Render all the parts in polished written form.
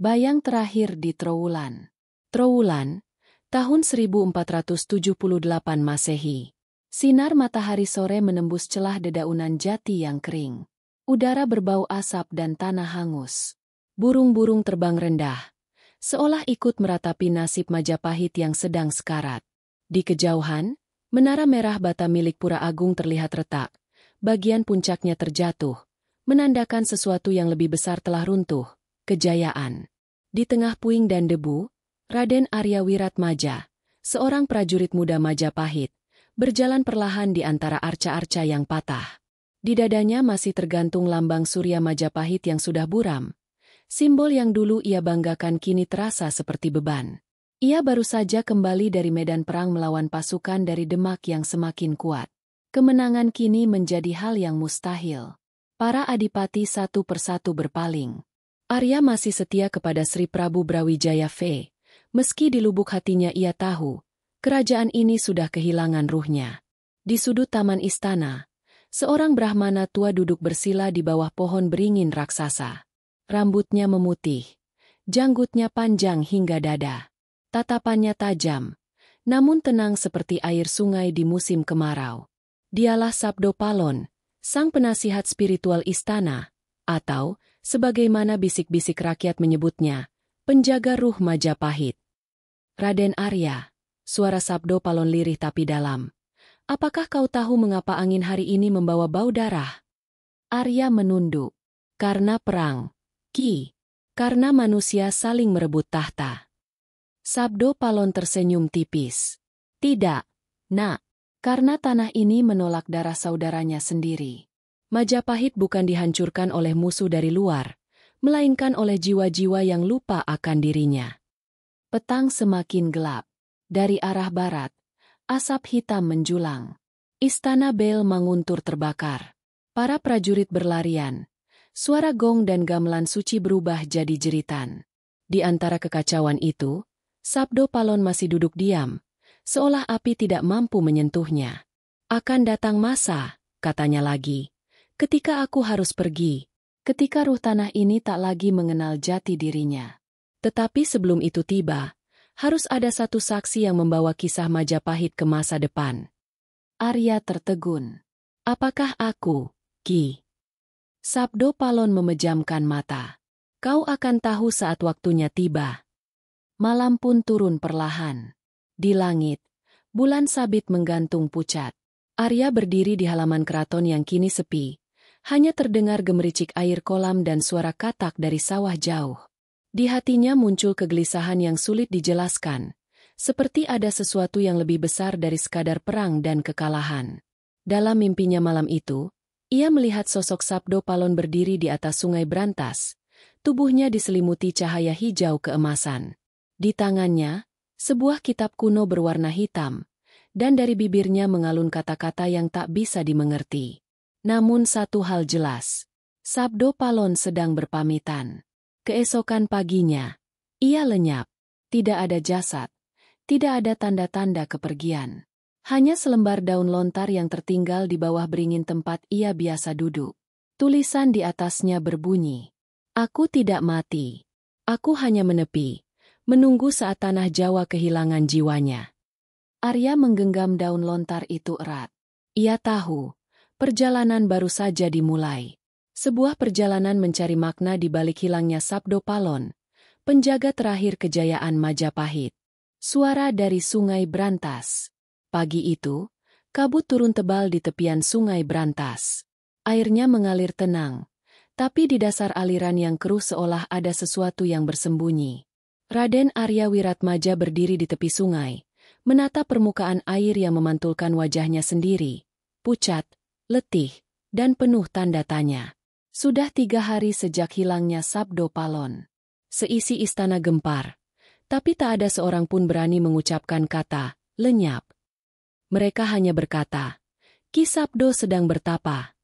Bayang terakhir di Trowulan. Trowulan, tahun 1478 Masehi. Sinar matahari sore menembus celah dedaunan jati yang kering. Udara berbau asap dan tanah hangus. Burung-burung terbang rendah, seolah ikut meratapi nasib Majapahit yang sedang sekarat. Di kejauhan, menara merah bata milik Pura Agung terlihat retak. Bagian puncaknya terjatuh, menandakan sesuatu yang lebih besar telah runtuh, kejayaan. Di tengah puing dan debu, Raden Arya Wiratmaja, seorang prajurit muda Majapahit, berjalan perlahan di antara arca-arca yang patah. Di dadanya masih tergantung lambang Surya Majapahit yang sudah buram. Simbol yang dulu ia banggakan kini terasa seperti beban. Ia baru saja kembali dari medan perang melawan pasukan dari Demak yang semakin kuat. Kemenangan kini menjadi hal yang mustahil. Para adipati satu persatu berpaling. Arya masih setia kepada Sri Prabu Brawijaya V. Meski di lubuk hatinya ia tahu, kerajaan ini sudah kehilangan ruhnya. Di sudut taman istana, seorang Brahmana tua duduk bersila di bawah pohon beringin raksasa. Rambutnya memutih, janggutnya panjang hingga dada. Tatapannya tajam, namun tenang seperti air sungai di musim kemarau. Dialah Sabdo Palon, sang penasihat spiritual istana, atau, sebagaimana bisik-bisik rakyat menyebutnya, penjaga ruh Majapahit. Raden Arya, suara Sabdo Palon lirih tapi dalam. Apakah kau tahu mengapa angin hari ini membawa bau darah? Arya menunduk. Karena perang. Ki. Karena manusia saling merebut tahta. Sabdo Palon tersenyum tipis. Tidak, nak. Karena tanah ini menolak darah saudaranya sendiri. Majapahit bukan dihancurkan oleh musuh dari luar, melainkan oleh jiwa-jiwa yang lupa akan dirinya. Petang semakin gelap. Dari arah barat, asap hitam menjulang. Istana Bel menguntur terbakar. Para prajurit berlarian. Suara gong dan gamelan suci berubah jadi jeritan. Di antara kekacauan itu, Sabdo Palon masih duduk diam, seolah api tidak mampu menyentuhnya. Akan datang masa, katanya lagi, ketika aku harus pergi, ketika ruh tanah ini tak lagi mengenal jati dirinya. Tetapi sebelum itu tiba, harus ada satu saksi yang membawa kisah Majapahit ke masa depan. Arya tertegun. Apakah aku, Ki? Sabdo Palon memejamkan mata. Kau akan tahu saat waktunya tiba. Malam pun turun perlahan. Di langit, bulan sabit menggantung pucat. Arya berdiri di halaman keraton yang kini sepi. Hanya terdengar gemericik air kolam dan suara katak dari sawah jauh. Di hatinya muncul kegelisahan yang sulit dijelaskan, seperti ada sesuatu yang lebih besar dari sekadar perang dan kekalahan. Dalam mimpinya malam itu, ia melihat sosok Sabdo Palon berdiri di atas sungai Brantas, tubuhnya diselimuti cahaya hijau keemasan. Di tangannya, sebuah kitab kuno berwarna hitam, dan dari bibirnya mengalun kata-kata yang tak bisa dimengerti. Namun satu hal jelas, Sabdo Palon sedang berpamitan. Keesokan paginya, ia lenyap. Tidak ada jasad, tidak ada tanda-tanda kepergian. Hanya selembar daun lontar yang tertinggal di bawah beringin tempat ia biasa duduk. Tulisan di atasnya berbunyi, "Aku tidak mati. Aku hanya menepi, menunggu saat tanah Jawa kehilangan jiwanya." Arya menggenggam daun lontar itu erat. Ia tahu, perjalanan baru saja dimulai. Sebuah perjalanan mencari makna di balik hilangnya Sabdo Palon, penjaga terakhir kejayaan Majapahit. Suara dari Sungai Brantas. Pagi itu, kabut turun tebal di tepian Sungai Brantas. Airnya mengalir tenang, tapi di dasar aliran yang keruh seolah ada sesuatu yang bersembunyi. Raden Arya Wiratmaja berdiri di tepi sungai, menatap permukaan air yang memantulkan wajahnya sendiri, pucat, letih, dan penuh tanda tanya. Sudah 3 hari sejak hilangnya Sabdo Palon. Seisi istana gempar, tapi tak ada seorang pun berani mengucapkan kata, lenyap. Mereka hanya berkata, Ki Sabdo sedang bertapa.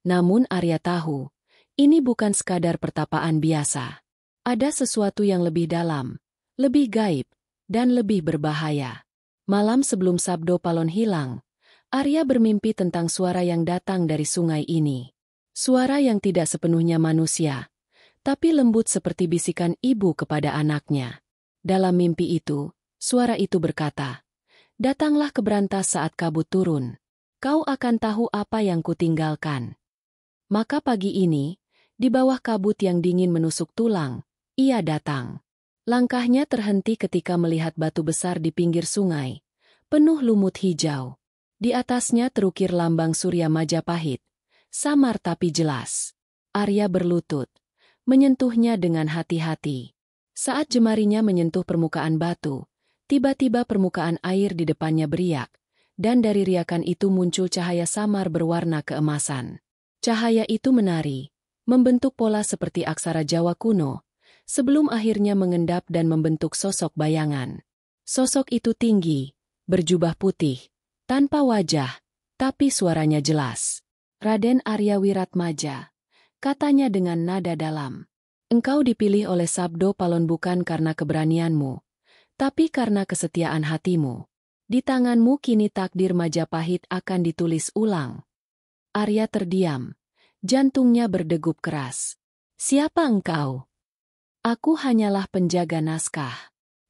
Namun Arya tahu, ini bukan sekadar pertapaan biasa. Ada sesuatu yang lebih dalam, lebih gaib, dan lebih berbahaya. Malam sebelum Sabdo Palon hilang, Arya bermimpi tentang suara yang datang dari sungai ini. Suara yang tidak sepenuhnya manusia, tapi lembut seperti bisikan ibu kepada anaknya. Dalam mimpi itu, suara itu berkata, "Datanglah ke Brantas saat kabut turun. Kau akan tahu apa yang kutinggalkan." Maka pagi ini, di bawah kabut yang dingin menusuk tulang, ia datang. Langkahnya terhenti ketika melihat batu besar di pinggir sungai, penuh lumut hijau. Di atasnya terukir lambang Surya Majapahit, samar tapi jelas. Arya berlutut, menyentuhnya dengan hati-hati. Saat jemarinya menyentuh permukaan batu, tiba-tiba permukaan air di depannya beriak, dan dari riakan itu muncul cahaya samar berwarna keemasan. Cahaya itu menari, membentuk pola seperti aksara Jawa kuno, sebelum akhirnya mengendap dan membentuk sosok bayangan. Sosok itu tinggi, berjubah putih, tanpa wajah, tapi suaranya jelas. "Raden Arya Wiratmaja," katanya dengan nada dalam. "Engkau dipilih oleh Sabdo Palon bukan karena keberanianmu, tapi karena kesetiaan hatimu. Di tanganmu kini takdir Majapahit akan ditulis ulang." Arya terdiam, jantungnya berdegup keras. "Siapa engkau?" "Aku hanyalah penjaga naskah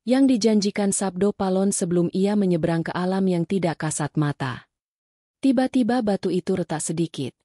yang dijanjikan Sabdo Palon sebelum ia menyeberang ke alam yang tidak kasat mata." Tiba-tiba batu itu retak sedikit,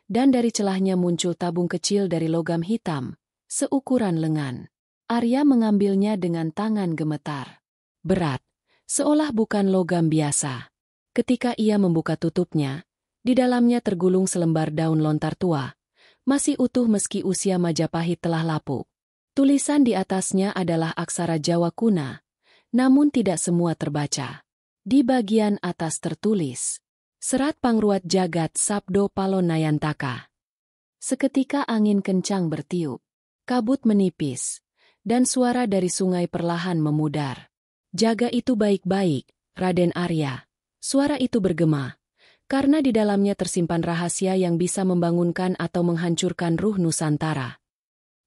dan dari celahnya muncul tabung kecil dari logam hitam, seukuran lengan. Arya mengambilnya dengan tangan gemetar. Berat, seolah bukan logam biasa. Ketika ia membuka tutupnya, di dalamnya tergulung selembar daun lontar tua, masih utuh meski usia Majapahit telah lapuk. Tulisan di atasnya adalah aksara Jawa kuna, namun tidak semua terbaca. Di bagian atas tertulis, "Serat Pangruat Jagat Sabdo Palon Nayantaka." Seketika angin kencang bertiup, kabut menipis, dan suara dari sungai perlahan memudar. "Jaga itu baik-baik, Raden Arya." Suara itu bergema, karena di dalamnya tersimpan rahasia yang bisa membangunkan atau menghancurkan ruh Nusantara.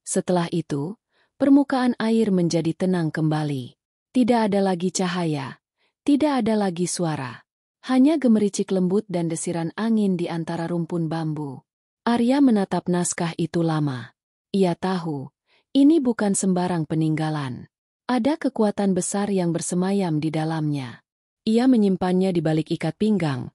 Setelah itu, permukaan air menjadi tenang kembali. Tidak ada lagi cahaya, tidak ada lagi suara. Hanya gemericik lembut dan desiran angin di antara rumpun bambu. Arya menatap naskah itu lama. Ia tahu, ini bukan sembarang peninggalan. Ada kekuatan besar yang bersemayam di dalamnya. Ia menyimpannya di balik ikat pinggang,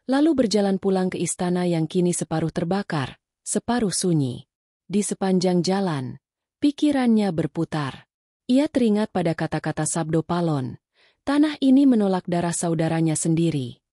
lalu berjalan pulang ke istana yang kini separuh terbakar, separuh sunyi. Di sepanjang jalan, pikirannya berputar. Ia teringat pada kata-kata Sabdo Palon, tanah ini menolak darah saudaranya sendiri.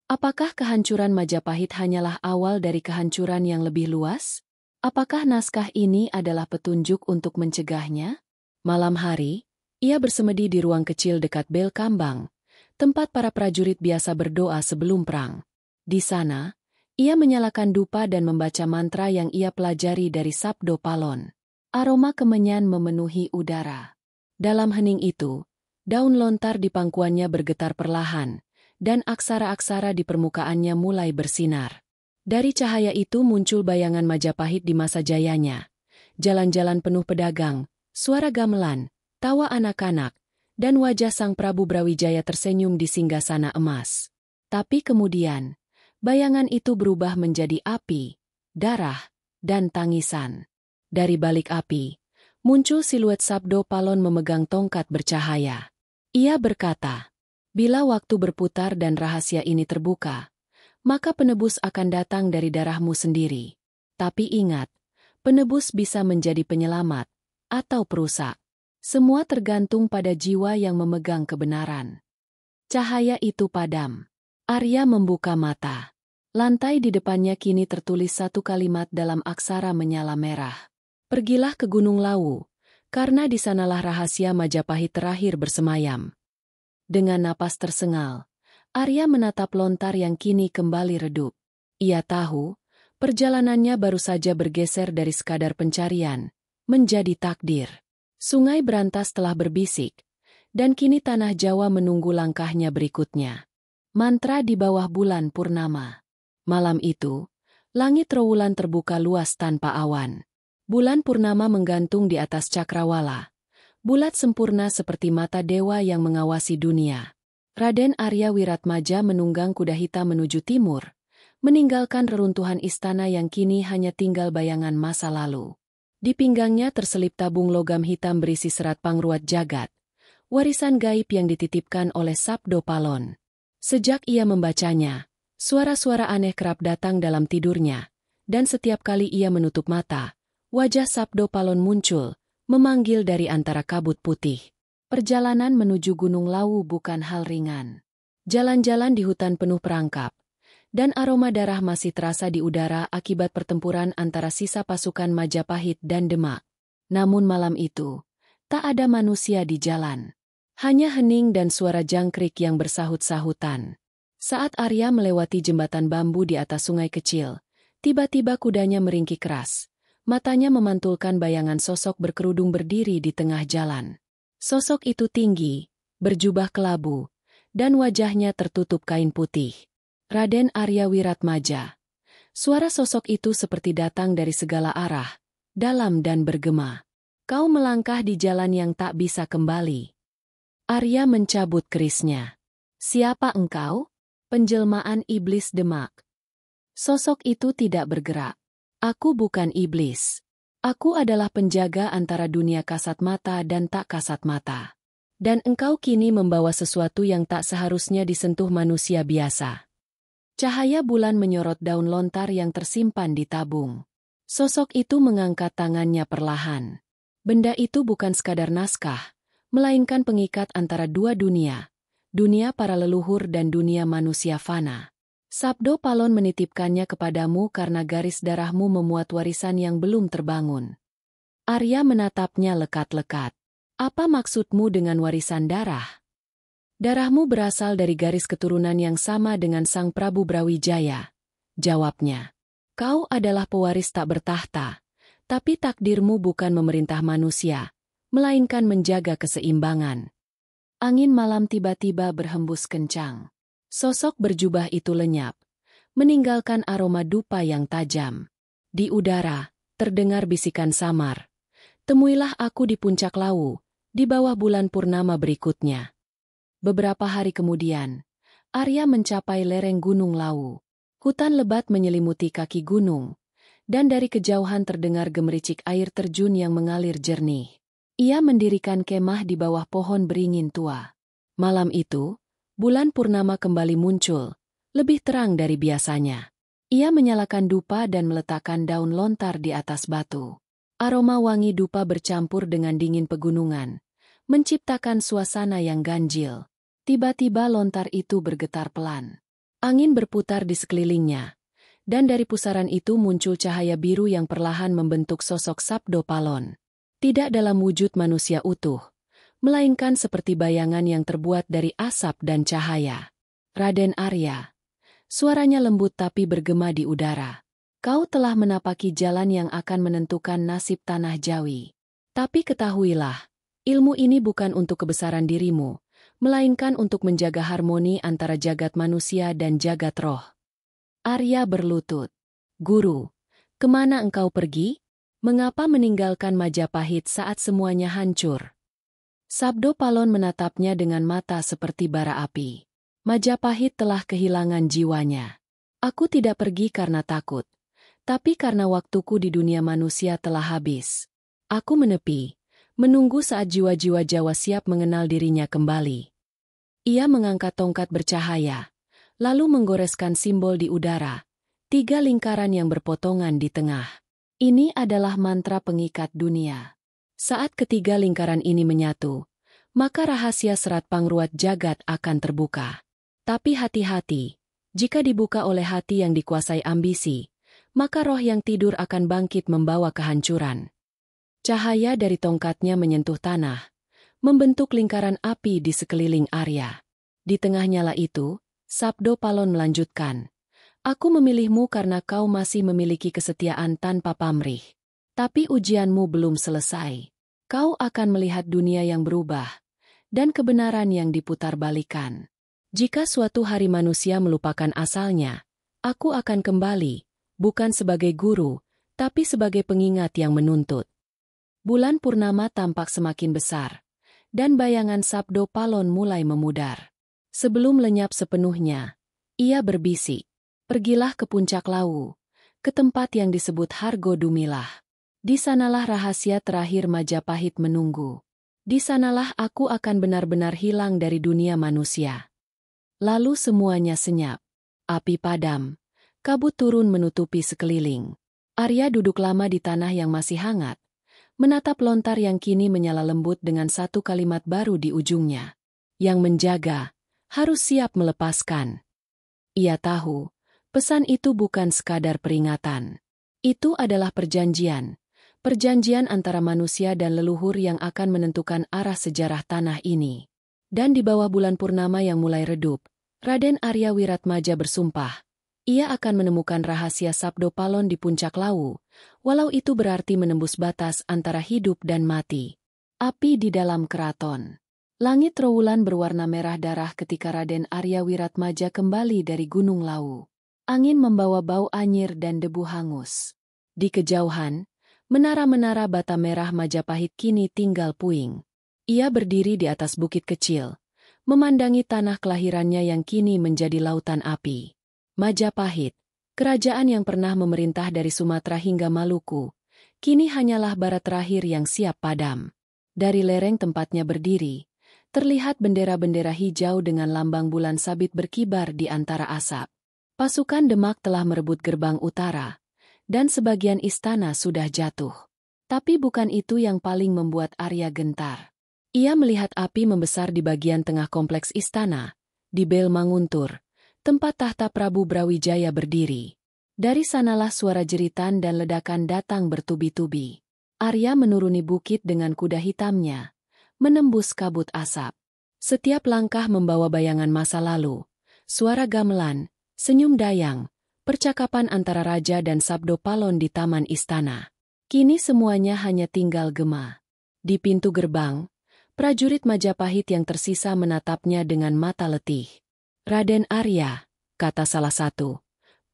Apakah kehancuran Majapahit hanyalah awal dari kehancuran yang lebih luas? Apakah naskah ini adalah petunjuk untuk mencegahnya? Malam hari, ia bersemedi di ruang kecil dekat Bel Kambang, tempat para prajurit biasa berdoa sebelum perang. Di sana, ia menyalakan dupa dan membaca mantra yang ia pelajari dari Sabdo Palon. Aroma kemenyan memenuhi udara. Dalam hening itu, daun lontar di pangkuannya bergetar perlahan, dan aksara-aksara di permukaannya mulai bersinar. Dari cahaya itu muncul bayangan Majapahit di masa jayanya. Jalan-jalan penuh pedagang, suara gamelan, tawa anak-anak, dan wajah Sang Prabu Brawijaya tersenyum di singgasana emas. Tapi kemudian, bayangan itu berubah menjadi api, darah, dan tangisan. Dari balik api, muncul siluet Sabdo Palon memegang tongkat bercahaya. Ia berkata, "Bila waktu berputar dan rahasia ini terbuka, maka penebus akan datang dari darahmu sendiri. Tapi ingat, penebus bisa menjadi penyelamat atau perusak. Semua tergantung pada jiwa yang memegang kebenaran." Cahaya itu padam. Arya membuka mata. Lantai di depannya kini tertulis satu kalimat dalam aksara menyala merah. "Pergilah ke Gunung Lawu, karena di sanalah rahasia Majapahit terakhir bersemayam." Dengan napas tersengal, Arya menatap lontar yang kini kembali redup. Ia tahu, perjalanannya baru saja bergeser dari sekadar pencarian, menjadi takdir. Sungai Brantas telah berbisik, dan kini tanah Jawa menunggu langkahnya berikutnya. Mantra di bawah bulan purnama. Malam itu, langit Trowulan terbuka luas tanpa awan. Bulan purnama menggantung di atas cakrawala, bulat sempurna seperti mata dewa yang mengawasi dunia. Raden Arya Wiratmaja menunggang kuda hitam menuju timur, meninggalkan reruntuhan istana yang kini hanya tinggal bayangan masa lalu. Di pinggangnya terselip tabung logam hitam berisi serat pangruat jagat, warisan gaib yang dititipkan oleh Sabdo Palon. Sejak ia membacanya, suara-suara aneh kerap datang dalam tidurnya, dan setiap kali ia menutup mata, wajah Sabdo Palon muncul, memanggil dari antara kabut putih. Perjalanan menuju Gunung Lawu bukan hal ringan. Jalan-jalan di hutan penuh perangkap, dan aroma darah masih terasa di udara akibat pertempuran antara sisa pasukan Majapahit dan Demak. Namun malam itu, tak ada manusia di jalan. Hanya hening dan suara jangkrik yang bersahut-sahutan. Saat Arya melewati jembatan bambu di atas sungai kecil, tiba-tiba kudanya meringkik keras. Matanya memantulkan bayangan sosok berkerudung berdiri di tengah jalan. Sosok itu tinggi, berjubah kelabu, dan wajahnya tertutup kain putih. Raden Arya Wiratmaja. Suara sosok itu seperti datang dari segala arah, dalam dan bergema. Kau melangkah di jalan yang tak bisa kembali. Arya mencabut kerisnya. Siapa engkau? Penjelmaan iblis Demak. Sosok itu tidak bergerak. Aku bukan iblis. Aku adalah penjaga antara dunia kasat mata dan tak kasat mata. Dan engkau kini membawa sesuatu yang tak seharusnya disentuh manusia biasa. Cahaya bulan menyorot daun lontar yang tersimpan di tabung. Sosok itu mengangkat tangannya perlahan. Benda itu bukan sekadar naskah, melainkan pengikat antara dua dunia. Dunia para leluhur dan dunia manusia fana. Sabdo Palon menitipkannya kepadamu karena garis darahmu memuat warisan yang belum terbangun. Arya menatapnya lekat-lekat. Apa maksudmu dengan warisan darah? Darahmu berasal dari garis keturunan yang sama dengan Sang Prabu Brawijaya. Jawabnya. Kau adalah pewaris tak bertahta, tapi takdirmu bukan memerintah manusia, melainkan menjaga keseimbangan. Angin malam tiba-tiba berhembus kencang. Sosok berjubah itu lenyap, meninggalkan aroma dupa yang tajam. Di udara, terdengar bisikan samar. Temuilah aku di puncak Lawu, di bawah bulan purnama berikutnya. Beberapa hari kemudian, Arya mencapai lereng Gunung Lawu. Hutan lebat menyelimuti kaki gunung, dan dari kejauhan terdengar gemericik air terjun yang mengalir jernih. Ia mendirikan kemah di bawah pohon beringin tua. Malam itu, bulan purnama kembali muncul, lebih terang dari biasanya. Ia menyalakan dupa dan meletakkan daun lontar di atas batu. Aroma wangi dupa bercampur dengan dingin pegunungan, menciptakan suasana yang ganjil. Tiba-tiba lontar itu bergetar pelan. Angin berputar di sekelilingnya, dan dari pusaran itu muncul cahaya biru yang perlahan membentuk sosok Sabdo Palon. Tidak dalam wujud manusia utuh, melainkan seperti bayangan yang terbuat dari asap dan cahaya. Raden Arya. Suaranya lembut tapi bergema di udara. Kau telah menapaki jalan yang akan menentukan nasib tanah Jawi. Tapi ketahuilah, ilmu ini bukan untuk kebesaran dirimu, melainkan untuk menjaga harmoni antara jagat manusia dan jagat roh. Arya berlutut. Guru, kemana engkau pergi? Mengapa meninggalkan Majapahit saat semuanya hancur? Sabdo Palon menatapnya dengan mata seperti bara api. Majapahit telah kehilangan jiwanya. Aku tidak pergi karena takut, tapi karena waktuku di dunia manusia telah habis. Aku menepi, menunggu saat jiwa-jiwa Jawa siap mengenal dirinya kembali. Ia mengangkat tongkat bercahaya, lalu menggoreskan simbol di udara, 3 lingkaran yang berpotongan di tengah. Ini adalah mantra pengikat dunia. Saat ketiga lingkaran ini menyatu, maka rahasia serat pangruat jagat akan terbuka. Tapi hati-hati, jika dibuka oleh hati yang dikuasai ambisi, maka roh yang tidur akan bangkit membawa kehancuran. Cahaya dari tongkatnya menyentuh tanah, membentuk lingkaran api di sekeliling Arya. Di tengah nyala itu, Sabdo Palon melanjutkan, Aku memilihmu karena kau masih memiliki kesetiaan tanpa pamrih. Tapi ujianmu belum selesai. Kau akan melihat dunia yang berubah, dan kebenaran yang diputar-balikan. Jika suatu hari manusia melupakan asalnya, aku akan kembali, bukan sebagai guru, tapi sebagai pengingat yang menuntut. Bulan purnama tampak semakin besar, dan bayangan Sabdo Palon mulai memudar. Sebelum lenyap sepenuhnya, ia berbisik. Pergilah ke puncak Lawu, ke tempat yang disebut Hargo Dumilah. Di sanalah rahasia terakhir Majapahit menunggu. Di sanalah aku akan benar-benar hilang dari dunia manusia. Lalu semuanya senyap. Api padam. Kabut turun menutupi sekeliling. Arya duduk lama di tanah yang masih hangat, menatap lontar yang kini menyala lembut dengan satu kalimat baru di ujungnya. Yang menjaga, harus siap melepaskan. Ia tahu, pesan itu bukan sekadar peringatan. Itu adalah perjanjian. Perjanjian antara manusia dan leluhur yang akan menentukan arah sejarah tanah ini. Dan di bawah bulan purnama yang mulai redup, Raden Arya Wiratmaja bersumpah, ia akan menemukan rahasia Sabdo Palon di puncak Lawu, walau itu berarti menembus batas antara hidup dan mati. Api di dalam keraton. Langit Trowulan berwarna merah darah ketika Raden Arya Wiratmaja kembali dari Gunung Lawu. Angin membawa bau anyir dan debu hangus. Di kejauhan, menara-menara bata merah Majapahit kini tinggal puing. Ia berdiri di atas bukit kecil, memandangi tanah kelahirannya yang kini menjadi lautan api. Majapahit, kerajaan yang pernah memerintah dari Sumatera hingga Maluku, kini hanyalah bara terakhir yang siap padam. Dari lereng tempatnya berdiri, terlihat bendera-bendera hijau dengan lambang bulan sabit berkibar di antara asap. Pasukan Demak telah merebut gerbang utara, dan sebagian istana sudah jatuh. Tapi bukan itu yang paling membuat Arya gentar. Ia melihat api membesar di bagian tengah kompleks istana, di Bel Manguntur, tempat tahta Prabu Brawijaya berdiri. Dari sanalah suara jeritan dan ledakan datang bertubi-tubi. Arya menuruni bukit dengan kuda hitamnya, menembus kabut asap. Setiap langkah membawa bayangan masa lalu, suara gamelan, senyum dayang, percakapan antara raja dan Sabdo Palon di taman istana. Kini semuanya hanya tinggal gema. Di pintu gerbang, prajurit Majapahit yang tersisa menatapnya dengan mata letih. Raden Arya, kata salah satu.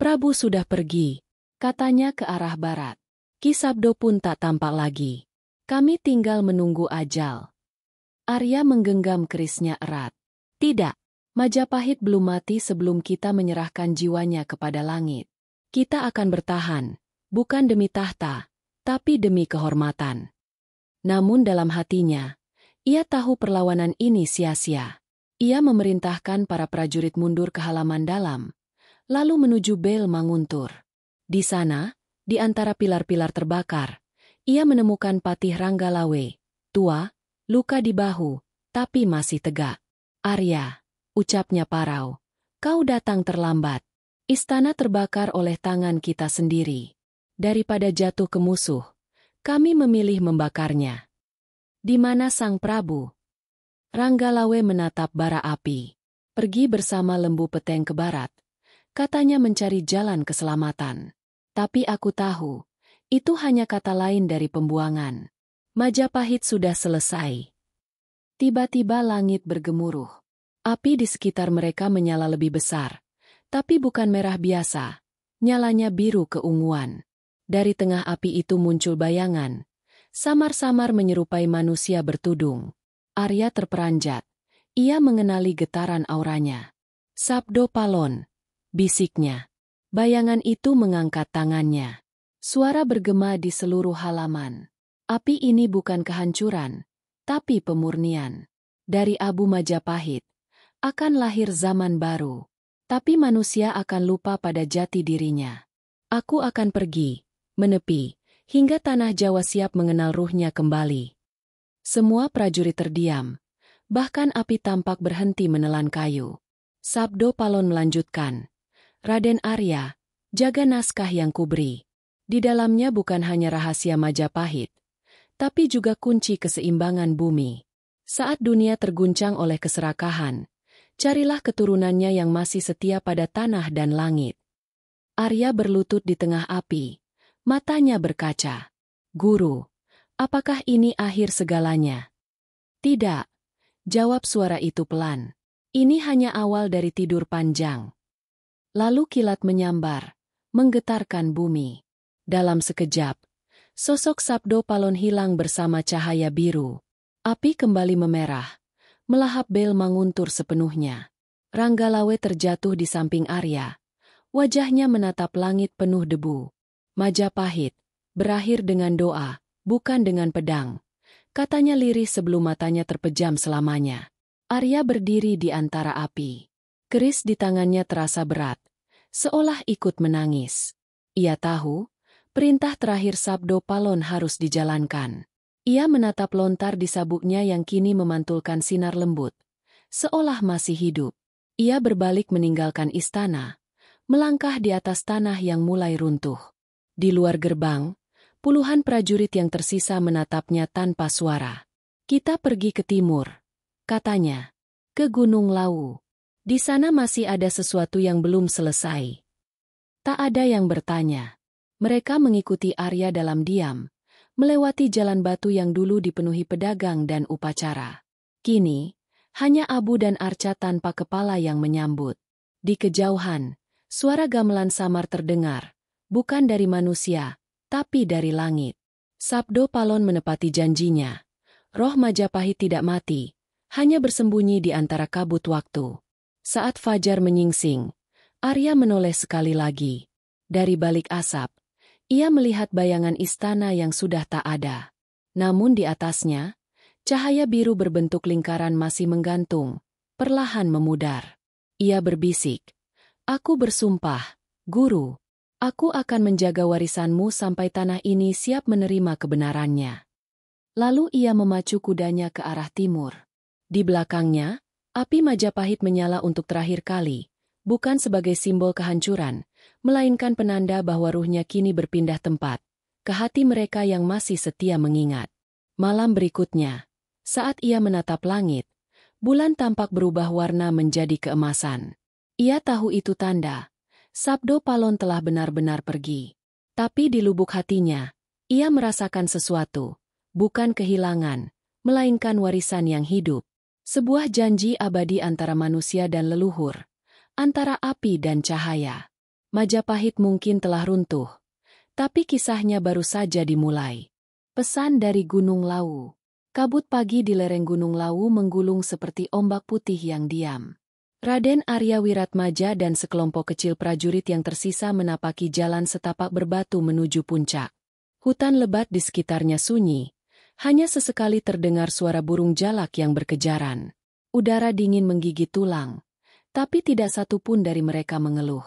Prabu sudah pergi, katanya ke arah barat. Ki Sabdo pun tak tampak lagi. Kami tinggal menunggu ajal. Arya menggenggam kerisnya erat. Tidak, Majapahit belum mati sebelum kita menyerahkan jiwanya kepada langit. Kita akan bertahan, bukan demi tahta, tapi demi kehormatan. Namun dalam hatinya, ia tahu perlawanan ini sia-sia. Ia memerintahkan para prajurit mundur ke halaman dalam, lalu menuju Bel Manguntur. Di sana, di antara pilar-pilar terbakar, ia menemukan Patih Ranggalawe, tua, luka di bahu, tapi masih tegak. Arya, ucapnya parau, kau datang terlambat. Istana terbakar oleh tangan kita sendiri. Daripada jatuh ke musuh, kami memilih membakarnya. Di mana sang Prabu? Ranggalawe menatap bara api. Pergi bersama Lembu Peteng ke barat. Katanya mencari jalan keselamatan. Tapi aku tahu, itu hanya kata lain dari pembuangan. Majapahit sudah selesai. Tiba-tiba langit bergemuruh. Api di sekitar mereka menyala lebih besar. Tapi bukan merah biasa. Nyalanya biru keunguan. Dari tengah api itu muncul bayangan. Samar-samar menyerupai manusia bertudung. Arya terperanjat. Ia mengenali getaran auranya. Sabdo Palon, bisiknya. Bayangan itu mengangkat tangannya. Suara bergema di seluruh halaman. Api ini bukan kehancuran, tapi pemurnian. Dari abu Majapahit, akan lahir zaman baru. Tapi manusia akan lupa pada jati dirinya. Aku akan pergi, menepi, hingga tanah Jawa siap mengenal ruhnya kembali. Semua prajurit terdiam, bahkan api tampak berhenti menelan kayu. Sabdo Palon melanjutkan, Raden Arya, jaga naskah yang kuberi. Di dalamnya bukan hanya rahasia Majapahit, tapi juga kunci keseimbangan bumi. Saat dunia terguncang oleh keserakahan, carilah keturunannya yang masih setia pada tanah dan langit. Arya berlutut di tengah api, matanya berkaca. Guru, apakah ini akhir segalanya? Tidak, jawab suara itu pelan. Ini hanya awal dari tidur panjang. Lalu kilat menyambar, menggetarkan bumi. Dalam sekejap, sosok Sabdo Palon hilang bersama cahaya biru. Api kembali memerah, melahap Bel Manguntur sepenuhnya. Ranggalawe terjatuh di samping Arya. Wajahnya menatap langit penuh debu. Majapahit, Berakhir dengan doa, bukan dengan pedang. Katanya lirih sebelum matanya terpejam selamanya. Arya berdiri di antara api. Keris di tangannya terasa berat, seolah ikut menangis. Ia tahu, perintah terakhir Sabdo Palon harus dijalankan. Ia menatap lontar di sabuknya yang kini memantulkan sinar lembut, seolah masih hidup. Ia berbalik meninggalkan istana, melangkah di atas tanah yang mulai runtuh. Di luar gerbang, puluhan prajurit yang tersisa menatapnya tanpa suara. "Kita pergi ke timur," katanya. "Ke Gunung Lawu. Di sana masih ada sesuatu yang belum selesai." Tak ada yang bertanya. Mereka mengikuti Arya dalam diam, melewati jalan batu yang dulu dipenuhi pedagang dan upacara. Kini, hanya abu dan arca tanpa kepala yang menyambut. Di kejauhan, suara gamelan samar terdengar, bukan dari manusia, tapi dari langit. Sabdo Palon menepati janjinya. Roh Majapahit tidak mati, hanya bersembunyi di antara kabut waktu. Saat fajar menyingsing, Arya menoleh sekali lagi. Dari balik asap, ia melihat bayangan istana yang sudah tak ada. Namun di atasnya, cahaya biru berbentuk lingkaran masih menggantung, perlahan memudar. Ia berbisik, "Aku bersumpah, Guru, aku akan menjaga warisanmu sampai tanah ini siap menerima kebenarannya." Lalu ia memacu kudanya ke arah timur. Di belakangnya, api Majapahit menyala untuk terakhir kali, bukan sebagai simbol kehancuran, melainkan penanda bahwa ruhnya kini berpindah tempat, ke hati mereka yang masih setia mengingat. Malam berikutnya, saat ia menatap langit, bulan tampak berubah warna menjadi keemasan. Ia tahu itu tanda, Sabdo Palon telah benar-benar pergi. Tapi di lubuk hatinya, ia merasakan sesuatu, bukan kehilangan, melainkan warisan yang hidup. Sebuah janji abadi antara manusia dan leluhur, antara api dan cahaya. Majapahit mungkin telah runtuh, tapi kisahnya baru saja dimulai. Pesan dari Gunung Lawu. Kabut pagi di lereng Gunung Lawu menggulung seperti ombak putih yang diam. Raden Arya Wiratmaja dan sekelompok kecil prajurit yang tersisa menapaki jalan setapak berbatu menuju puncak. Hutan lebat di sekitarnya sunyi, hanya sesekali terdengar suara burung jalak yang berkejaran. Udara dingin menggigit tulang, tapi tidak satu pun dari mereka mengeluh.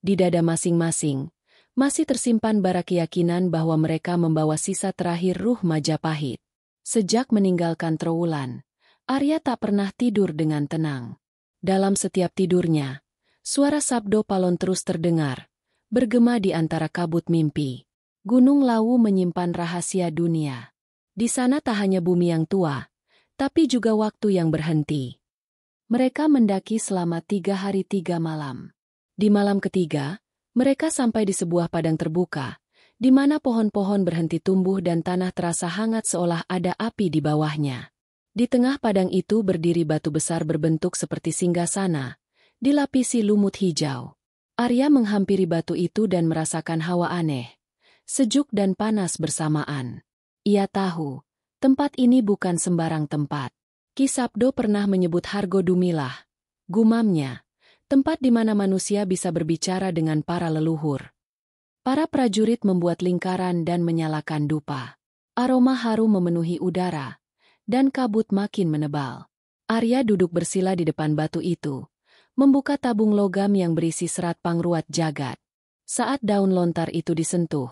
Di dada masing-masing, masih tersimpan bara keyakinan bahwa mereka membawa sisa terakhir ruh Majapahit. Sejak meninggalkan Trowulan, Arya tak pernah tidur dengan tenang. Dalam setiap tidurnya, suara Sabdo Palon terus terdengar, bergema di antara kabut mimpi. Gunung Lawu menyimpan rahasia dunia. Di sana tak hanya bumi yang tua, tapi juga waktu yang berhenti. Mereka mendaki selama 3 hari 3 malam. Di malam ketiga, mereka sampai di sebuah padang terbuka, di mana pohon-pohon berhenti tumbuh dan tanah terasa hangat seolah ada api di bawahnya. Di tengah padang itu berdiri batu besar berbentuk seperti singgasana, dilapisi lumut hijau. Arya menghampiri batu itu dan merasakan hawa aneh, sejuk dan panas bersamaan. Ia tahu, tempat ini bukan sembarang tempat. Ki Sabdo pernah menyebut Hargo Dumilah, gumamnya, tempat di mana manusia bisa berbicara dengan para leluhur. Para prajurit membuat lingkaran dan menyalakan dupa. Aroma harum memenuhi udara, dan kabut makin menebal. Arya duduk bersila di depan batu itu, membuka tabung logam yang berisi serat pangruat jagat. Saat daun lontar itu disentuh,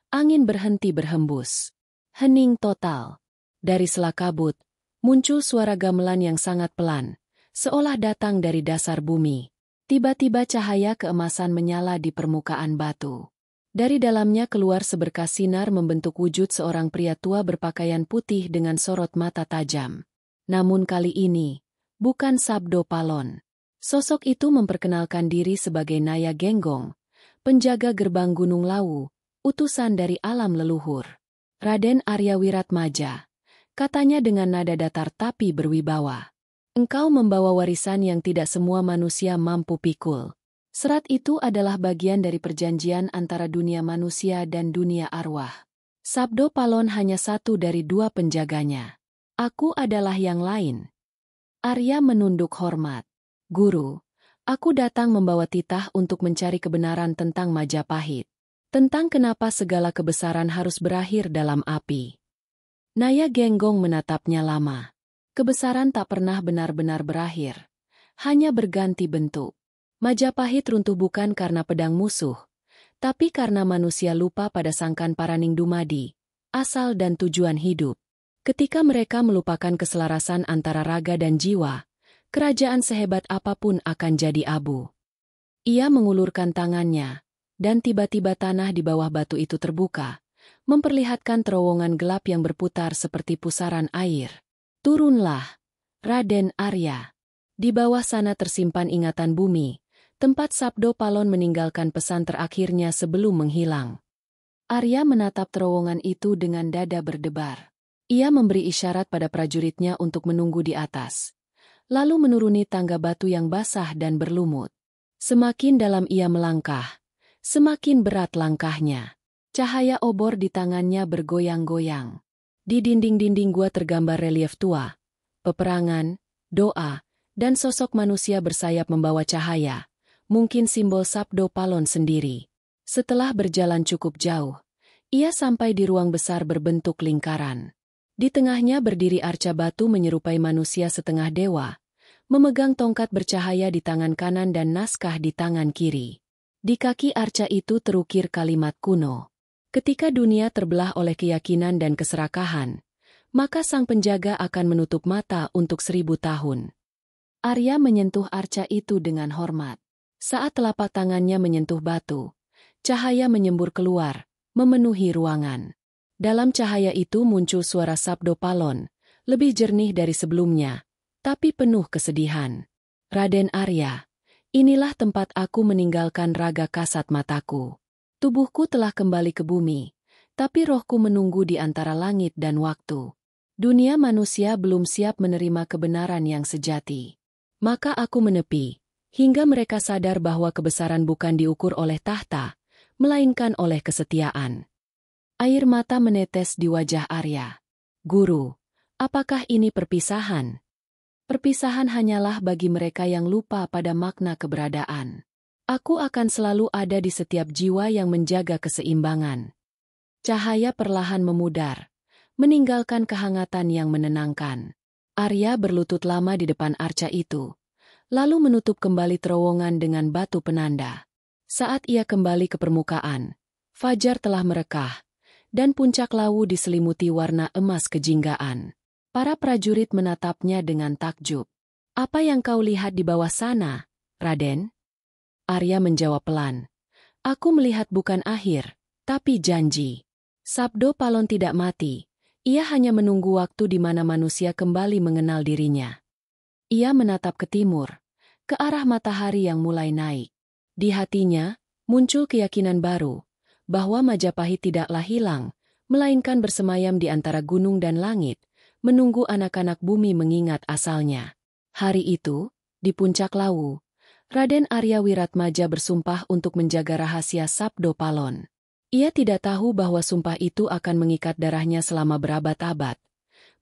angin berhenti berhembus. Hening total. Dari sela kabut, muncul suara gamelan yang sangat pelan, seolah datang dari dasar bumi. Tiba-tiba cahaya keemasan menyala di permukaan batu. Dari dalamnya keluar seberkas sinar membentuk wujud seorang pria tua berpakaian putih dengan sorot mata tajam. Namun kali ini, bukan Sabdo Palon. Sosok itu memperkenalkan diri sebagai Naya Genggong, penjaga gerbang Gunung Lawu, utusan dari alam leluhur. Raden Arya Wiratmaja, katanya dengan nada datar tapi berwibawa. "Engkau membawa warisan yang tidak semua manusia mampu pikul. Serat itu adalah bagian dari perjanjian antara dunia manusia dan dunia arwah. Sabdo Palon hanya satu dari 2 penjaganya. Aku adalah yang lain." Arya menunduk hormat. "Guru, aku datang membawa titah untuk mencari kebenaran tentang Majapahit." Tentang kenapa segala kebesaran harus berakhir dalam api. Naya Genggong menatapnya lama. Kebesaran tak pernah benar-benar berakhir. Hanya berganti bentuk. Majapahit runtuh bukan karena pedang musuh, tapi karena manusia lupa pada sangkan Paraning Dumadi, asal dan tujuan hidup. Ketika mereka melupakan keselarasan antara raga dan jiwa, kerajaan sehebat apapun akan jadi abu. Ia mengulurkan tangannya, dan tiba-tiba tanah di bawah batu itu terbuka, memperlihatkan terowongan gelap yang berputar seperti pusaran air. Turunlah, Raden Arya. Di bawah sana tersimpan ingatan bumi, tempat Sabdo Palon meninggalkan pesan terakhirnya sebelum menghilang. Arya menatap terowongan itu dengan dada berdebar. Ia memberi isyarat pada prajuritnya untuk menunggu di atas, lalu menuruni tangga batu yang basah dan berlumut. Semakin dalam ia melangkah, semakin berat langkahnya. Cahaya obor di tangannya bergoyang-goyang. Di dinding-dinding gua tergambar relief tua, peperangan, doa, dan sosok manusia bersayap membawa cahaya, mungkin simbol Sabdo Palon sendiri. Setelah berjalan cukup jauh, ia sampai di ruang besar berbentuk lingkaran. Di tengahnya berdiri arca batu menyerupai manusia setengah dewa, memegang tongkat bercahaya di tangan kanan dan naskah di tangan kiri. Di kaki arca itu terukir kalimat kuno. Ketika dunia terbelah oleh keyakinan dan keserakahan, maka sang penjaga akan menutup mata untuk 1000 tahun. Arya menyentuh arca itu dengan hormat. Saat telapak tangannya menyentuh batu, cahaya menyembur keluar, memenuhi ruangan. Dalam cahaya itu muncul suara Sabdo Palon, lebih jernih dari sebelumnya, tapi penuh kesedihan. Raden Arya, inilah tempat aku meninggalkan raga kasat mataku. Tubuhku telah kembali ke bumi, tapi rohku menunggu di antara langit dan waktu. Dunia manusia belum siap menerima kebenaran yang sejati. Maka aku menepi, hingga mereka sadar bahwa kebesaran bukan diukur oleh tahta, melainkan oleh kesetiaan. Air mata menetes di wajah Arya. Guru, apakah ini perpisahan? Perpisahan hanyalah bagi mereka yang lupa pada makna keberadaan. Aku akan selalu ada di setiap jiwa yang menjaga keseimbangan. Cahaya perlahan memudar, meninggalkan kehangatan yang menenangkan. Arya berlutut lama di depan arca itu, lalu menutup kembali terowongan dengan batu penanda. Saat ia kembali ke permukaan, fajar telah merekah, dan puncak lawu diselimuti warna emas kejinggaan. Para prajurit menatapnya dengan takjub. Apa yang kau lihat di bawah sana, Raden? Arya menjawab pelan. Aku melihat bukan akhir, tapi janji. Sabdo Palon tidak mati. Ia hanya menunggu waktu di mana manusia kembali mengenal dirinya. Ia menatap ke timur, ke arah matahari yang mulai naik. Di hatinya, muncul keyakinan baru, bahwa Majapahit tidaklah hilang, melainkan bersemayam di antara gunung dan langit, menunggu anak-anak bumi mengingat asalnya. Hari itu, di puncak Lawu, Raden Arya Wiratmaja bersumpah untuk menjaga rahasia Sabdo Palon. Ia tidak tahu bahwa sumpah itu akan mengikat darahnya selama berabad-abad,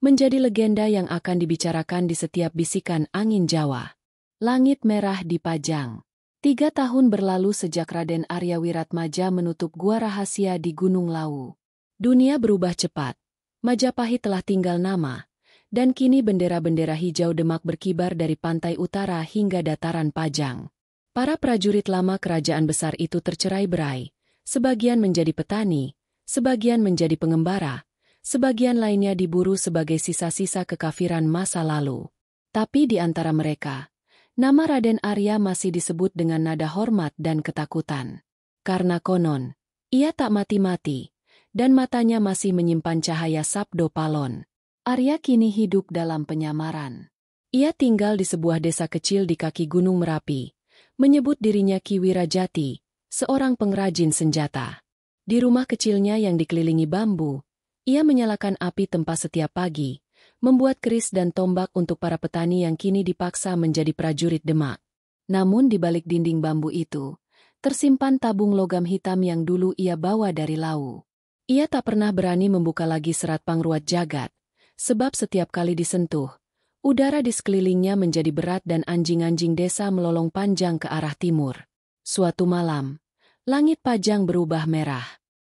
menjadi legenda yang akan dibicarakan di setiap bisikan angin Jawa. Langit merah dipajang. 3 tahun berlalu sejak Raden Arya Wiratmaja menutup gua rahasia di Gunung Lawu. Dunia berubah cepat. Majapahit telah tinggal nama, dan kini bendera-bendera hijau Demak berkibar dari pantai utara hingga dataran Pajang. Para prajurit lama kerajaan besar itu tercerai-berai, sebagian menjadi petani, sebagian menjadi pengembara, sebagian lainnya diburu sebagai sisa-sisa kekafiran masa lalu. Tapi di antara mereka, nama Raden Arya masih disebut dengan nada hormat dan ketakutan. Karena konon, ia tak mati-mati, dan matanya masih menyimpan cahaya Sabdo Palon. Arya kini hidup dalam penyamaran. Ia tinggal di sebuah desa kecil di kaki Gunung Merapi, menyebut dirinya Ki Wirajati, seorang pengrajin senjata. Di rumah kecilnya yang dikelilingi bambu, ia menyalakan api tempat setiap pagi, membuat keris dan tombak untuk para petani yang kini dipaksa menjadi prajurit Demak. Namun di balik dinding bambu itu, tersimpan tabung logam hitam yang dulu ia bawa dari Lawu. Ia tak pernah berani membuka lagi serat pangruat jagat, sebab setiap kali disentuh, udara di sekelilingnya menjadi berat dan anjing-anjing desa melolong panjang ke arah timur. Suatu malam, Langit Pajang berubah merah.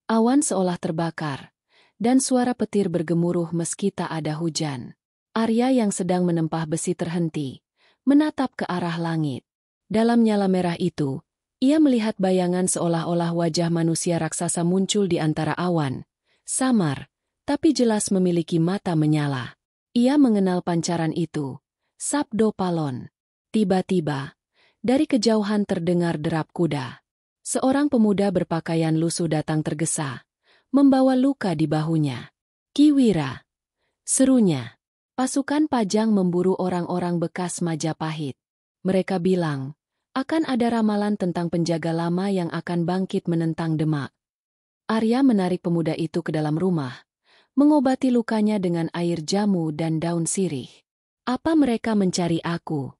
Awan seolah terbakar, dan suara petir bergemuruh meski tak ada hujan. Arya yang sedang menempah besi terhenti, menatap ke arah langit. Dalam nyala merah itu, ia melihat bayangan seolah-olah wajah manusia raksasa muncul di antara awan. Samar, tapi jelas memiliki mata menyala. Ia mengenal pancaran itu. Sabdo Palon. Tiba-tiba, dari kejauhan terdengar derap kuda. Seorang pemuda berpakaian lusuh datang tergesa, membawa luka di bahunya. Ki Wira, serunya. Pasukan Pajang memburu orang-orang bekas Majapahit. Mereka bilang, akan ada ramalan tentang penjaga lama yang akan bangkit menentang Demak. Arya menarik pemuda itu ke dalam rumah, mengobati lukanya dengan air jamu dan daun sirih. Apa mereka mencari aku?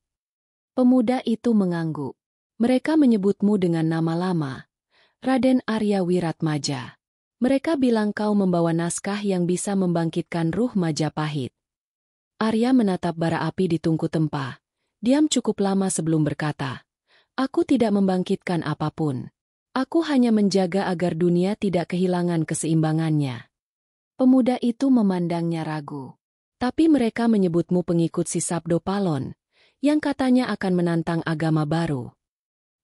Pemuda itu mengangguk. Mereka menyebutmu dengan nama lama, Raden Arya Wiratmaja. Mereka bilang kau membawa naskah yang bisa membangkitkan ruh Majapahit. Arya menatap bara api di tungku tempah. Diam cukup lama sebelum berkata, aku tidak membangkitkan apapun. Aku hanya menjaga agar dunia tidak kehilangan keseimbangannya. Pemuda itu memandangnya ragu. Tapi mereka menyebutmu pengikut si Sabdo Palon, yang katanya akan menantang agama baru.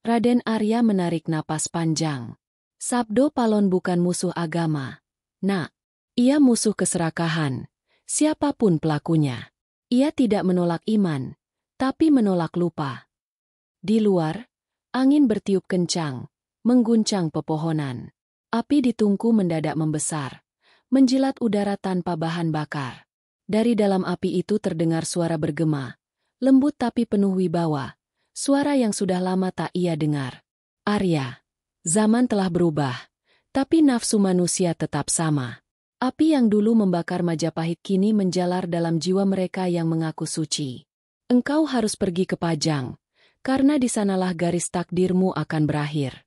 Raden Arya menarik napas panjang. Sabdo Palon bukan musuh agama. Nak, ia musuh keserakahan. Siapapun pelakunya. Ia tidak menolak iman, tapi menolak lupa. Di luar, angin bertiup kencang, mengguncang pepohonan. Api di tungku mendadak membesar, menjilat udara tanpa bahan bakar. Dari dalam api itu terdengar suara bergema, lembut tapi penuh wibawa. Suara yang sudah lama tak ia dengar. Arya, zaman telah berubah, tapi nafsu manusia tetap sama. Api yang dulu membakar Majapahit kini menjalar dalam jiwa mereka yang mengaku suci. Engkau harus pergi ke Pajang, karena di sanalah garis takdirmu akan berakhir.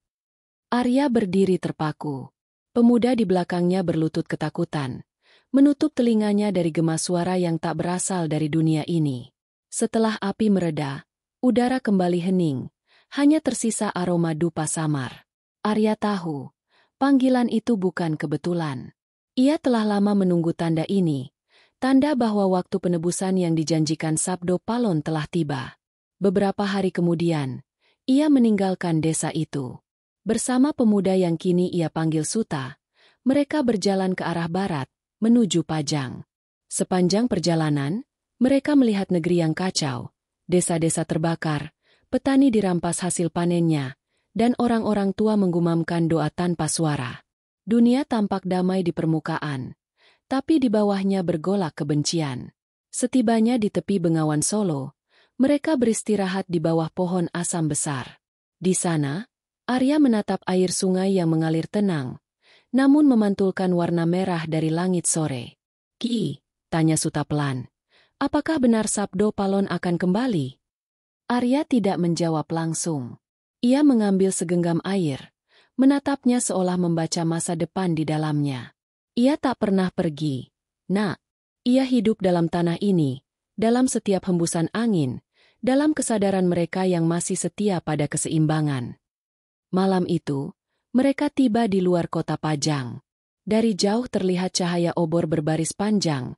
Arya berdiri terpaku. Pemuda di belakangnya berlutut ketakutan, menutup telinganya dari gema suara yang tak berasal dari dunia ini. Setelah api mereda, udara kembali hening, hanya tersisa aroma dupa samar. Arya tahu, panggilan itu bukan kebetulan. Ia telah lama menunggu tanda ini, tanda bahwa waktu penebusan yang dijanjikan Sabdo Palon telah tiba. Beberapa hari kemudian, ia meninggalkan desa itu. Bersama pemuda yang kini ia panggil Suta, mereka berjalan ke arah barat, menuju Pajang. Sepanjang perjalanan, mereka melihat negeri yang kacau. Desa-desa terbakar, petani dirampas hasil panennya, dan orang-orang tua menggumamkan doa tanpa suara. Dunia tampak damai di permukaan, tapi di bawahnya bergolak kebencian. Setibanya di tepi Bengawan Solo, mereka beristirahat di bawah pohon asam besar. Di sana, Arya menatap air sungai yang mengalir tenang, namun memantulkan warna merah dari langit sore. Ki, tanya Suta pelan. Apakah benar Sabdo Palon akan kembali? Arya tidak menjawab langsung. Ia mengambil segenggam air, menatapnya seolah membaca masa depan di dalamnya. Ia tak pernah pergi. Nak, ia hidup dalam tanah ini, dalam setiap hembusan angin, dalam kesadaran mereka yang masih setia pada keseimbangan. Malam itu, mereka tiba di luar kota Pajang. Dari jauh terlihat cahaya obor berbaris panjang.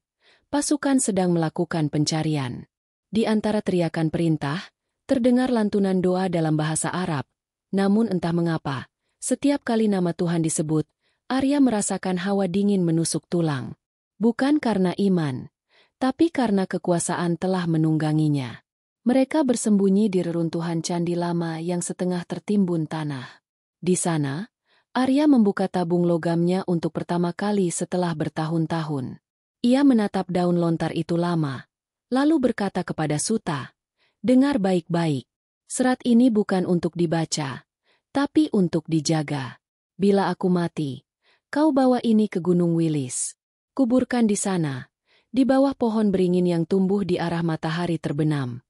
Pasukan sedang melakukan pencarian. Di antara teriakan perintah, terdengar lantunan doa dalam bahasa Arab. Namun entah mengapa, setiap kali nama Tuhan disebut, Arya merasakan hawa dingin menusuk tulang. Bukan karena iman, tapi karena kekuasaan telah menungganginya. Mereka bersembunyi di reruntuhan candi lama yang setengah tertimbun tanah. Di sana, Arya membuka tabung logamnya untuk pertama kali setelah bertahun-tahun. Ia menatap daun lontar itu lama, lalu berkata kepada Suta, dengar baik-baik, serat ini bukan untuk dibaca, tapi untuk dijaga. Bila aku mati, kau bawa ini ke Gunung Wilis. Kuburkan di sana, di bawah pohon beringin yang tumbuh di arah matahari terbenam.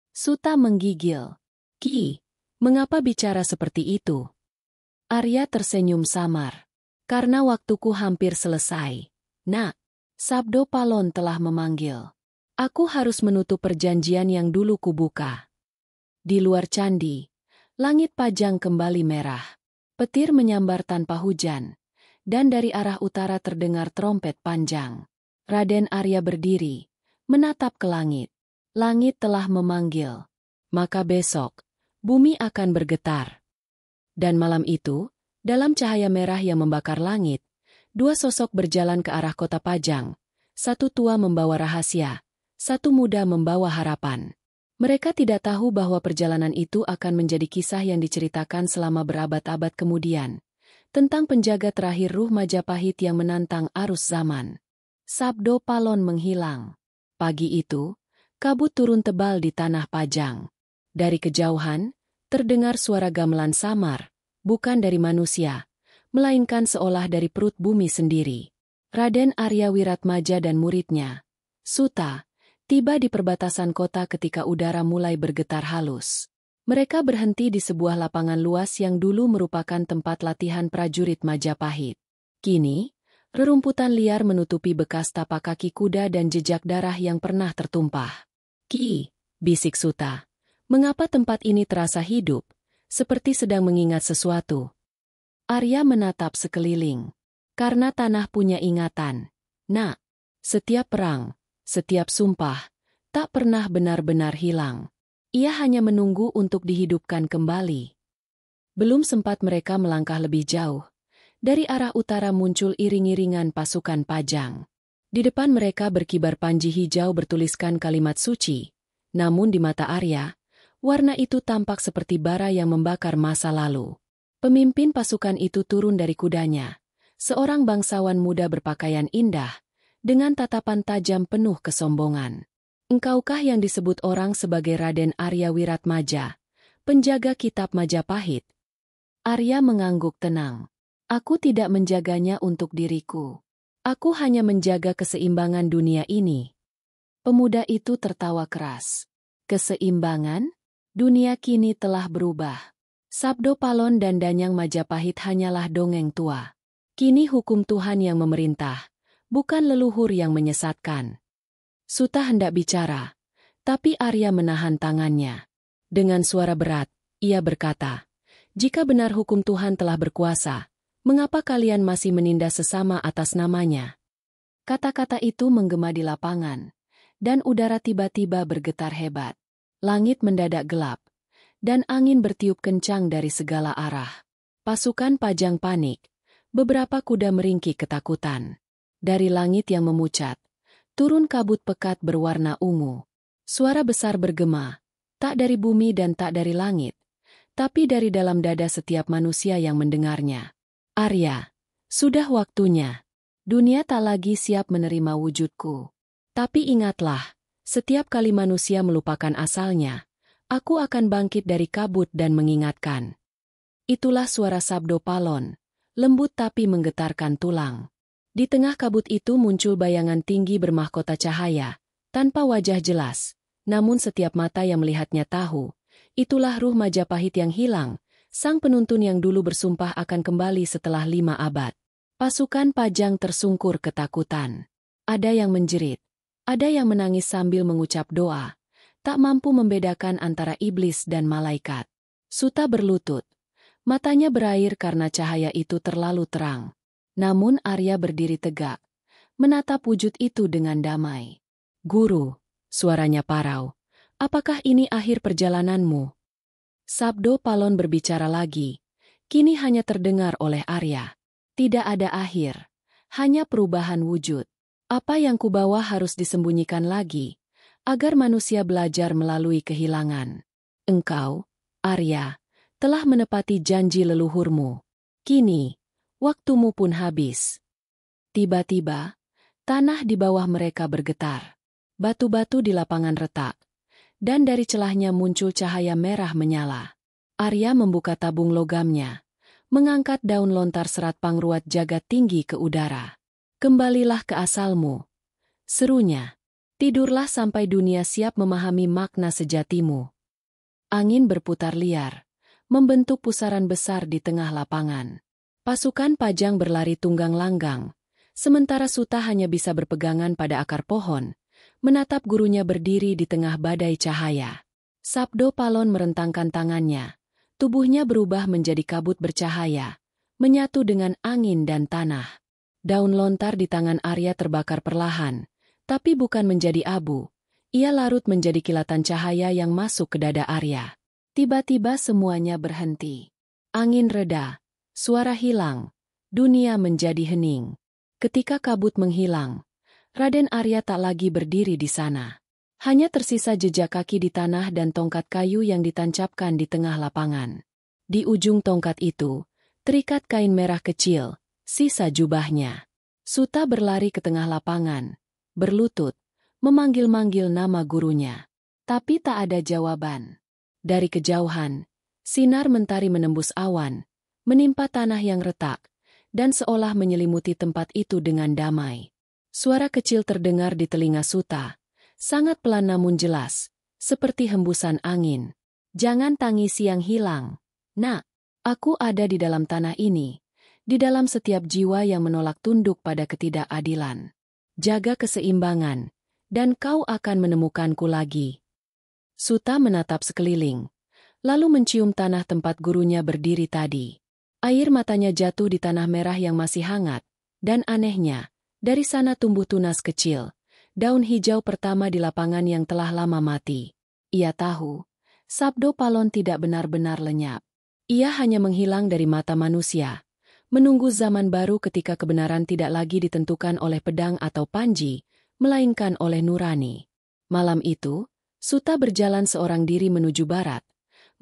Suta menggigil. Ki, mengapa bicara seperti itu? Arya tersenyum samar. Karena waktuku hampir selesai. Nak, Sabdo Palon telah memanggil. Aku harus menutup perjanjian yang dulu kubuka. Di luar candi, langit Pajang kembali merah. Petir menyambar tanpa hujan, dan dari arah utara terdengar trompet panjang. Raden Arya berdiri, menatap ke langit. Langit telah memanggil. Maka besok, bumi akan bergetar. Dan malam itu, dalam cahaya merah yang membakar langit, dua sosok berjalan ke arah kota Pajang. Satu tua membawa rahasia, satu muda membawa harapan. Mereka tidak tahu bahwa perjalanan itu akan menjadi kisah yang diceritakan selama berabad-abad kemudian, tentang penjaga terakhir ruh Majapahit yang menantang arus zaman. Sabdo Palon menghilang. Pagi itu, kabut turun tebal di tanah Pajang. Dari kejauhan, terdengar suara gamelan samar, bukan dari manusia, melainkan seolah dari perut bumi sendiri. Raden Arya Wiratmaja dan muridnya, Suta, tiba di perbatasan kota ketika udara mulai bergetar halus. Mereka berhenti di sebuah lapangan luas yang dulu merupakan tempat latihan prajurit Majapahit. Kini, rerumputan liar menutupi bekas tapak kaki kuda dan jejak darah yang pernah tertumpah. "Ki," bisik Suta, "mengapa tempat ini terasa hidup, seperti sedang mengingat sesuatu?" Arya menatap sekeliling. "Karena tanah punya ingatan, Nak. Setiap perang, setiap sumpah, tak pernah benar-benar hilang. Ia hanya menunggu untuk dihidupkan kembali." Belum sempat mereka melangkah lebih jauh, dari arah utara muncul iring-iringan pasukan Pajang. Di depan mereka berkibar panji hijau bertuliskan kalimat suci, namun di mata Arya, warna itu tampak seperti bara yang membakar masa lalu. Pemimpin pasukan itu turun dari kudanya, seorang bangsawan muda berpakaian indah, dengan tatapan tajam penuh kesombongan. "Engkaukah yang disebut orang sebagai Raden Arya Wiratmaja, penjaga kitab Majapahit?" Arya mengangguk tenang. "Aku tidak menjaganya untuk diriku. Aku hanya menjaga keseimbangan dunia ini." Pemuda itu tertawa keras. "Keseimbangan? Dunia kini telah berubah. Sabdo Palon dan Danyang Majapahit hanyalah dongeng tua. Kini hukum Tuhan yang memerintah, bukan leluhur yang menyesatkan." Suta hendak bicara, tapi Arya menahan tangannya. Dengan suara berat, ia berkata, "Jika benar hukum Tuhan telah berkuasa, mengapa kalian masih menindas sesama atas namanya?" Kata-kata itu menggema di lapangan, dan udara tiba-tiba bergetar hebat. Langit mendadak gelap, dan angin bertiup kencang dari segala arah. Pasukan Pajang panik, beberapa kuda meringkik ketakutan. Dari langit yang memucat, turun kabut pekat berwarna ungu. Suara besar bergema, tak dari bumi dan tak dari langit, tapi dari dalam dada setiap manusia yang mendengarnya. "Arya, sudah waktunya. Dunia tak lagi siap menerima wujudku. Tapi ingatlah, setiap kali manusia melupakan asalnya, aku akan bangkit dari kabut dan mengingatkan." Itulah suara Sabdo Palon, lembut tapi menggetarkan tulang. Di tengah kabut itu muncul bayangan tinggi bermahkota cahaya, tanpa wajah jelas, namun setiap mata yang melihatnya tahu, itulah ruh Majapahit yang hilang, sang penuntun yang dulu bersumpah akan kembali setelah 5 abad. Pasukan Pajang tersungkur ketakutan. Ada yang menjerit, ada yang menangis sambil mengucap doa, tak mampu membedakan antara iblis dan malaikat. Suta berlutut, matanya berair karena cahaya itu terlalu terang. Namun Arya berdiri tegak, menatap wujud itu dengan damai. "Guru," suaranya parau, "apakah ini akhir perjalananmu?" Sabdo Palon berbicara lagi, kini hanya terdengar oleh Arya. "Tidak ada akhir, hanya perubahan wujud. Apa yang kubawa harus disembunyikan lagi, agar manusia belajar melalui kehilangan. Engkau, Arya, telah menepati janji leluhurmu. Kini, waktumu pun habis." Tiba-tiba, tanah di bawah mereka bergetar. Batu-batu di lapangan retak, dan dari celahnya muncul cahaya merah menyala. Arya membuka tabung logamnya, mengangkat daun lontar serat pangruat jagat tinggi ke udara. "Kembalilah ke asalmu," serunya. "Tidurlah sampai dunia siap memahami makna sejatimu." Angin berputar liar, membentuk pusaran besar di tengah lapangan. Pasukan Pajang berlari tunggang langgang, sementara Suta hanya bisa berpegangan pada akar pohon, menatap gurunya berdiri di tengah badai cahaya. Sabdo Palon merentangkan tangannya, Tubuhnya berubah menjadi kabut bercahaya, menyatu dengan angin dan tanah. Daun lontar di tangan Arya terbakar perlahan, tapi bukan menjadi abu. Ia larut menjadi kilatan cahaya yang masuk ke dada Arya. Tiba-tiba semuanya berhenti. Angin reda, suara hilang, dunia menjadi hening. Ketika kabut menghilang, Raden Arya tak lagi berdiri di sana. Hanya tersisa jejak kaki di tanah dan tongkat kayu yang ditancapkan di tengah lapangan. Di ujung tongkat itu, terikat kain merah kecil, sisa jubahnya. Suta berlari ke tengah lapangan, berlutut, memanggil-manggil nama gurunya. Tapi tak ada jawaban. Dari kejauhan, sinar mentari menembus awan, menimpa tanah yang retak, dan seolah menyelimuti tempat itu dengan damai. Suara kecil terdengar di telinga Suta, sangat pelan namun jelas, seperti hembusan angin. Jangan tangisi yang hilang. Nak, aku ada di dalam tanah ini, di dalam setiap jiwa yang menolak tunduk pada ketidakadilan. Jaga keseimbangan, dan kau akan menemukanku lagi. Suta menatap sekeliling, lalu mencium tanah tempat gurunya berdiri tadi. Air matanya jatuh di tanah merah yang masih hangat, dan anehnya, dari sana tumbuh tunas kecil, daun hijau pertama di lapangan yang telah lama mati. Ia tahu, Sabdo Palon tidak benar-benar lenyap. Ia hanya menghilang dari mata manusia, menunggu zaman baru ketika kebenaran tidak lagi ditentukan oleh pedang atau panji, melainkan oleh nurani. Malam itu, Suta berjalan seorang diri menuju barat,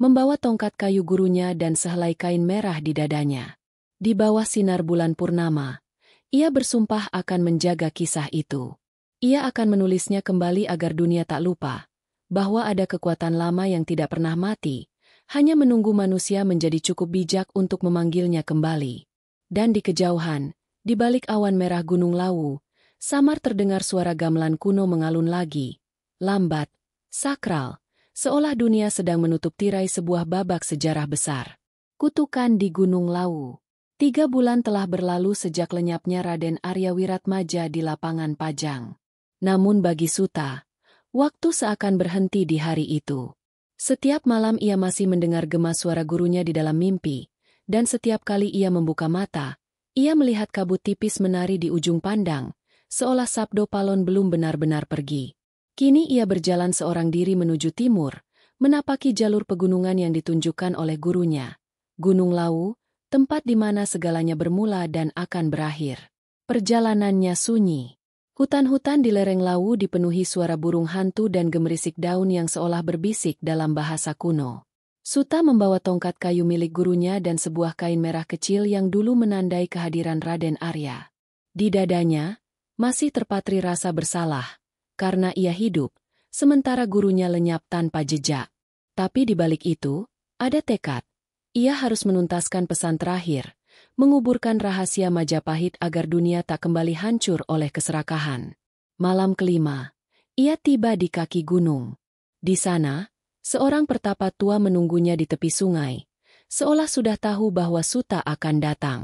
membawa tongkat kayu gurunya dan sehelai kain merah di dadanya. Di bawah sinar bulan purnama, ia bersumpah akan menjaga kisah itu. Ia akan menulisnya kembali agar dunia tak lupa, bahwa ada kekuatan lama yang tidak pernah mati, hanya menunggu manusia menjadi cukup bijak untuk memanggilnya kembali. Dan di kejauhan, di balik awan merah Gunung Lawu, samar terdengar suara gamelan kuno mengalun lagi, lambat, sakral, seolah dunia sedang menutup tirai sebuah babak sejarah besar. Kutukan di Gunung Lawu. 3 bulan telah berlalu sejak lenyapnya Raden Arya Wiratmaja di lapangan Pajang. Namun bagi Suta, waktu seakan berhenti di hari itu. Setiap malam ia masih mendengar gema suara gurunya di dalam mimpi, dan setiap kali ia membuka mata, ia melihat kabut tipis menari di ujung pandang, seolah Sabdo Palon belum benar-benar pergi. Kini ia berjalan seorang diri menuju timur, menapaki jalur pegunungan yang ditunjukkan oleh gurunya. Gunung Lawu, tempat di mana segalanya bermula dan akan berakhir. Perjalanannya sunyi. Hutan-hutan di lereng Lawu dipenuhi suara burung hantu dan gemerisik daun yang seolah berbisik dalam bahasa kuno. Suta membawa tongkat kayu milik gurunya dan sebuah kain merah kecil yang dulu menandai kehadiran Raden Arya. Di dadanya, masih terpatri rasa bersalah, karena ia hidup, sementara gurunya lenyap tanpa jejak. Tapi di balik itu, ada tekad. Ia harus menuntaskan pesan terakhir, menguburkan rahasia Majapahit agar dunia tak kembali hancur oleh keserakahan. Malam kelima, ia tiba di kaki gunung. Di sana, seorang pertapa tua menunggunya di tepi sungai, seolah sudah tahu bahwa Suta akan datang.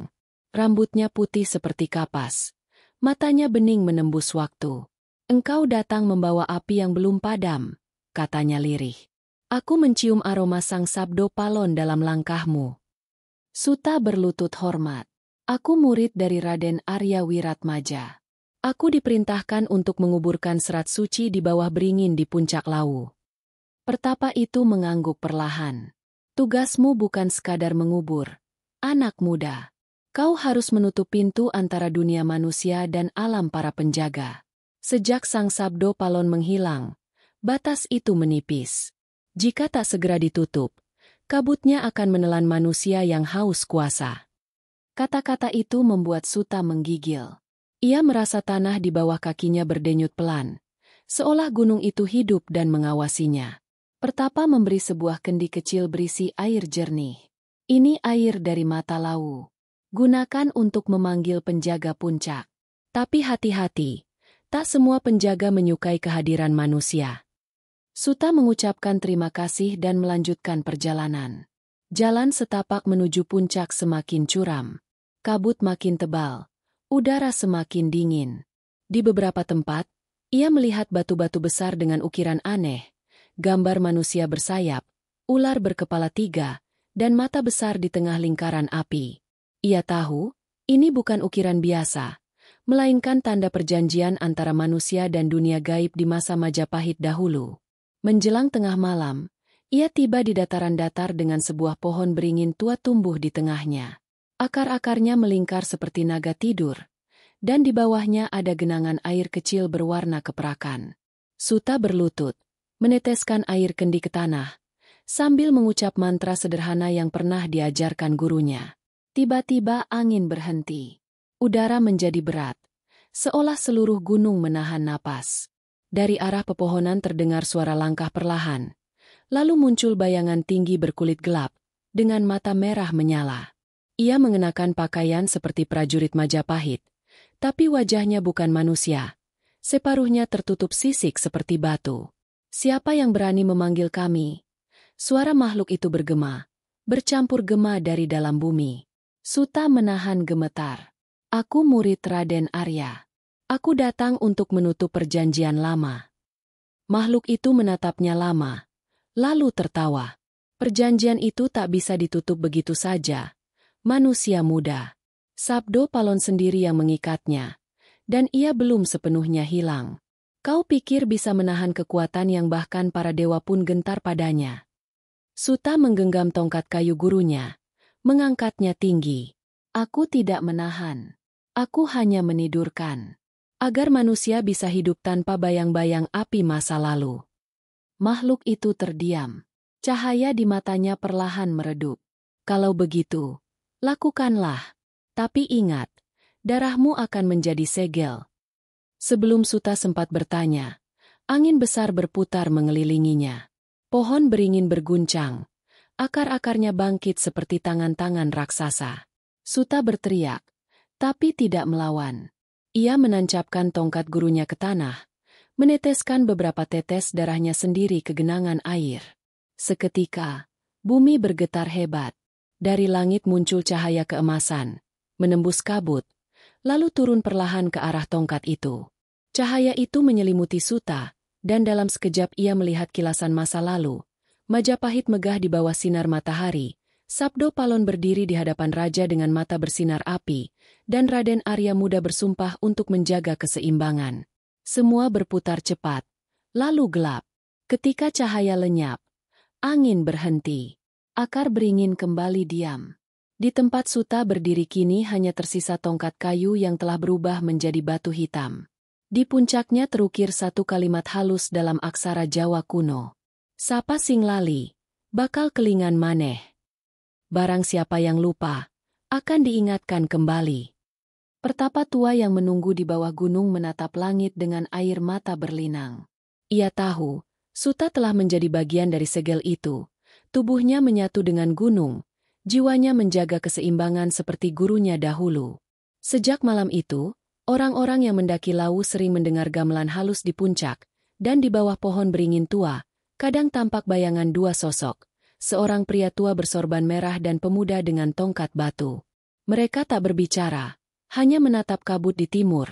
Rambutnya putih seperti kapas, matanya bening menembus waktu. Engkau datang membawa api yang belum padam, katanya lirih. Aku mencium aroma sang Sabdo Palon dalam langkahmu. Suta berlutut hormat. Aku murid dari Raden Arya Wiratmaja. Aku diperintahkan untuk menguburkan serat suci di bawah beringin di puncak Lawu. Pertapa itu mengangguk perlahan. Tugasmu bukan sekadar mengubur, anak muda. Kau harus menutup pintu antara dunia manusia dan alam para penjaga. Sejak sang Sabdo Palon menghilang, batas itu menipis. Jika tak segera ditutup, kabutnya akan menelan manusia yang haus kuasa. Kata-kata itu membuat Suta menggigil. Ia merasa tanah di bawah kakinya berdenyut pelan, seolah gunung itu hidup dan mengawasinya. Pertapa memberi sebuah kendi kecil berisi air jernih. Ini air dari mata Lawu. Gunakan untuk memanggil penjaga puncak. Tapi hati-hati. Tak semua penjaga menyukai kehadiran manusia. Suta mengucapkan terima kasih dan melanjutkan perjalanan. Jalan setapak menuju puncak semakin curam. Kabut makin tebal. Udara semakin dingin. Di beberapa tempat, ia melihat batu-batu besar dengan ukiran aneh, gambar manusia bersayap, ular berkepala 3, dan mata besar di tengah lingkaran api. Ia tahu, ini bukan ukiran biasa, melainkan tanda perjanjian antara manusia dan dunia gaib di masa Majapahit dahulu. Menjelang tengah malam, ia tiba di dataran datar dengan sebuah pohon beringin tua tumbuh di tengahnya. Akar-akarnya melingkar seperti naga tidur, dan di bawahnya ada genangan air kecil berwarna keperakan. Suta berlutut, meneteskan air kendi ke tanah, sambil mengucap mantra sederhana yang pernah diajarkan gurunya. Tiba-tiba angin berhenti. Udara menjadi berat, seolah seluruh gunung menahan napas. Dari arah pepohonan terdengar suara langkah perlahan, lalu muncul bayangan tinggi berkulit gelap, dengan mata merah menyala. Ia mengenakan pakaian seperti prajurit Majapahit, tapi wajahnya bukan manusia. Separuhnya tertutup sisik seperti batu. "Siapa yang berani memanggil kami?" Suara makhluk itu bergema, bercampur gema dari dalam bumi. Suta menahan gemetar. "Aku murid Raden Arya. Aku datang untuk menutup perjanjian lama." Makhluk itu menatapnya lama, lalu tertawa. "Perjanjian itu tak bisa ditutup begitu saja, manusia muda. Sabdo Palon sendiri yang mengikatnya, dan ia belum sepenuhnya hilang. Kau pikir bisa menahan kekuatan yang bahkan para dewa pun gentar padanya?" Suta menggenggam tongkat kayu gurunya, mengangkatnya tinggi. "Aku tidak menahan. Aku hanya menidurkan. Agar manusia bisa hidup tanpa bayang-bayang api masa lalu." Makhluk itu terdiam. Cahaya di matanya perlahan meredup. "Kalau begitu, lakukanlah. Tapi ingat, darahmu akan menjadi segel." Sebelum Suta sempat bertanya, angin besar berputar mengelilinginya. Pohon beringin berguncang. Akar-akarnya bangkit seperti tangan-tangan raksasa. Suta berteriak, tapi tidak melawan. Ia menancapkan tongkat gurunya ke tanah, meneteskan beberapa tetes darahnya sendiri ke genangan air. Seketika, bumi bergetar hebat. Dari langit muncul cahaya keemasan, menembus kabut, lalu turun perlahan ke arah tongkat itu. Cahaya itu menyelimuti Suta, dan dalam sekejap ia melihat kilasan masa lalu. Majapahit megah di bawah sinar matahari, Sabdo Palon berdiri di hadapan raja dengan mata bersinar api, dan Raden Arya muda bersumpah untuk menjaga keseimbangan. Semua berputar cepat, lalu gelap. Ketika cahaya lenyap, angin berhenti. Akar beringin kembali diam. Di tempat Suta berdiri kini hanya tersisa tongkat kayu yang telah berubah menjadi batu hitam. Di puncaknya terukir satu kalimat halus dalam aksara Jawa kuno. "Sapa sing lali, bakal kelingan maneh. Barang siapa yang lupa, akan diingatkan kembali." Pertapa tua yang menunggu di bawah gunung menatap langit dengan air mata berlinang. Ia tahu, Suta telah menjadi bagian dari segel itu. Tubuhnya menyatu dengan gunung, jiwanya menjaga keseimbangan seperti gurunya dahulu. Sejak malam itu, orang-orang yang mendaki Lawu sering mendengar gamelan halus di puncak, dan di bawah pohon beringin tua, kadang tampak bayangan dua sosok, seorang pria tua bersorban merah dan pemuda dengan tongkat batu. Mereka tak berbicara, hanya menatap kabut di timur,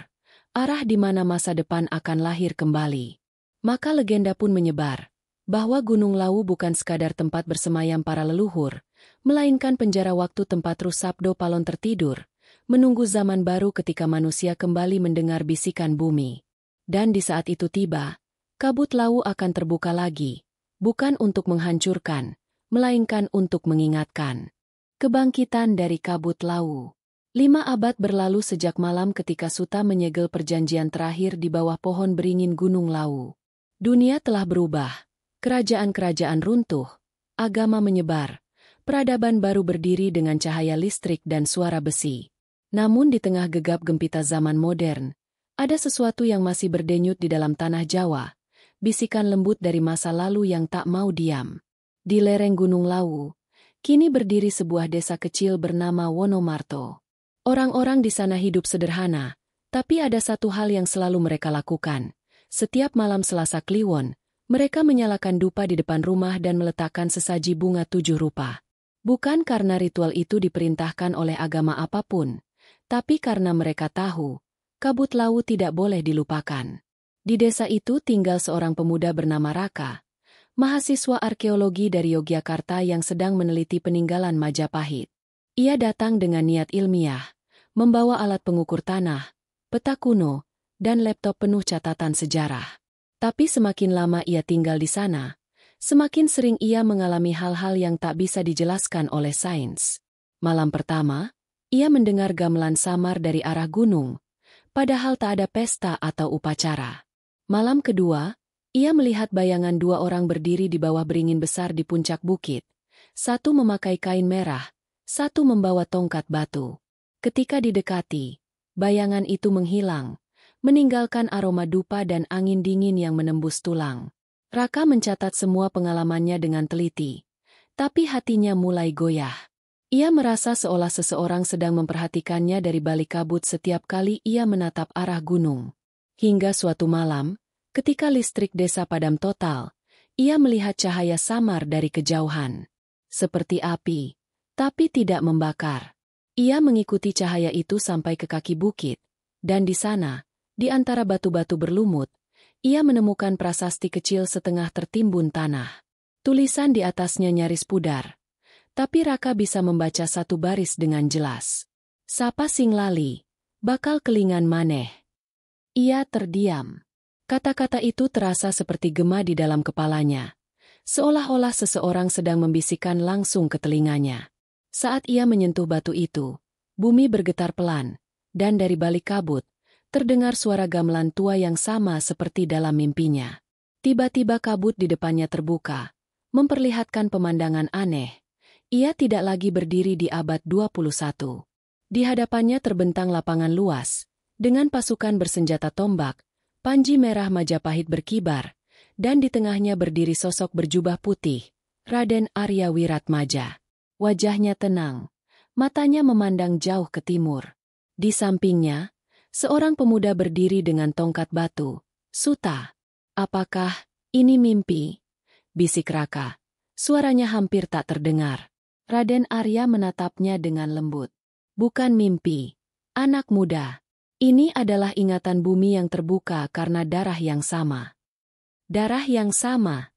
arah di mana masa depan akan lahir kembali. Maka legenda pun menyebar, bahwa Gunung Lawu bukan sekadar tempat bersemayam para leluhur, melainkan penjara waktu tempat Ruh Sabdo Palon tertidur, menunggu zaman baru ketika manusia kembali mendengar bisikan bumi. Dan di saat itu tiba, kabut Lawu akan terbuka lagi, bukan untuk menghancurkan, melainkan untuk mengingatkan. Kebangkitan dari kabut Lawu. 5 abad berlalu sejak malam ketika Suta menyegel perjanjian terakhir di bawah pohon beringin Gunung Lawu. Dunia telah berubah, kerajaan-kerajaan runtuh, agama menyebar, peradaban baru berdiri dengan cahaya listrik dan suara besi. Namun di tengah gegap gempita zaman modern, ada sesuatu yang masih berdenyut di dalam tanah Jawa, bisikan lembut dari masa lalu yang tak mau diam. Di lereng Gunung Lawu, kini berdiri sebuah desa kecil bernama Wonomarto. Orang-orang di sana hidup sederhana, tapi ada satu hal yang selalu mereka lakukan. Setiap malam Selasa Kliwon, mereka menyalakan dupa di depan rumah dan meletakkan sesaji bunga 7 rupa. Bukan karena ritual itu diperintahkan oleh agama apapun, tapi karena mereka tahu, kabut Lawu tidak boleh dilupakan. Di desa itu tinggal seorang pemuda bernama Raka. mahasiswa arkeologi dari Yogyakarta yang sedang meneliti peninggalan Majapahit. Ia datang dengan niat ilmiah, membawa alat pengukur tanah, peta kuno, dan laptop penuh catatan sejarah. Tapi semakin lama ia tinggal di sana, semakin sering ia mengalami hal-hal yang tak bisa dijelaskan oleh sains. Malam pertama, ia mendengar gamelan samar dari arah gunung, padahal tak ada pesta atau upacara. Malam kedua, ia melihat bayangan dua orang berdiri di bawah beringin besar di puncak bukit. Satu memakai kain merah, satu membawa tongkat batu. Ketika didekati, bayangan itu menghilang, meninggalkan aroma dupa dan angin dingin yang menembus tulang. Raka mencatat semua pengalamannya dengan teliti, tapi hatinya mulai goyah. Ia merasa seolah seseorang sedang memperhatikannya dari balik kabut setiap kali ia menatap arah gunung. Hingga suatu malam, ketika listrik desa padam total, ia melihat cahaya samar dari kejauhan. Seperti api, tapi tidak membakar. Ia mengikuti cahaya itu sampai ke kaki bukit, dan di sana, di antara batu-batu berlumut, ia menemukan prasasti kecil setengah tertimbun tanah. Tulisan di atasnya nyaris pudar, tapi Raka bisa membaca satu baris dengan jelas. Sapa sing lali, bakal kelingan maneh. Ia terdiam. Kata-kata itu terasa seperti gema di dalam kepalanya, seolah-olah seseorang sedang membisikkan langsung ke telinganya. Saat ia menyentuh batu itu, bumi bergetar pelan, dan dari balik kabut, terdengar suara gamelan tua yang sama seperti dalam mimpinya. Tiba-tiba kabut di depannya terbuka, memperlihatkan pemandangan aneh. Ia tidak lagi berdiri di abad 21. Di hadapannya terbentang lapangan luas, dengan pasukan bersenjata tombak, panji merah Majapahit berkibar, dan di tengahnya berdiri sosok berjubah putih, Raden Arya Wiratmaja. Wajahnya tenang, matanya memandang jauh ke timur. Di sampingnya, seorang pemuda berdiri dengan tongkat batu. Suta, apakah ini mimpi? Bisik Raka. Suaranya hampir tak terdengar. Raden Arya menatapnya dengan lembut. Bukan mimpi, anak muda. Ini adalah ingatan bumi yang terbuka karena darah yang sama. Darah yang sama?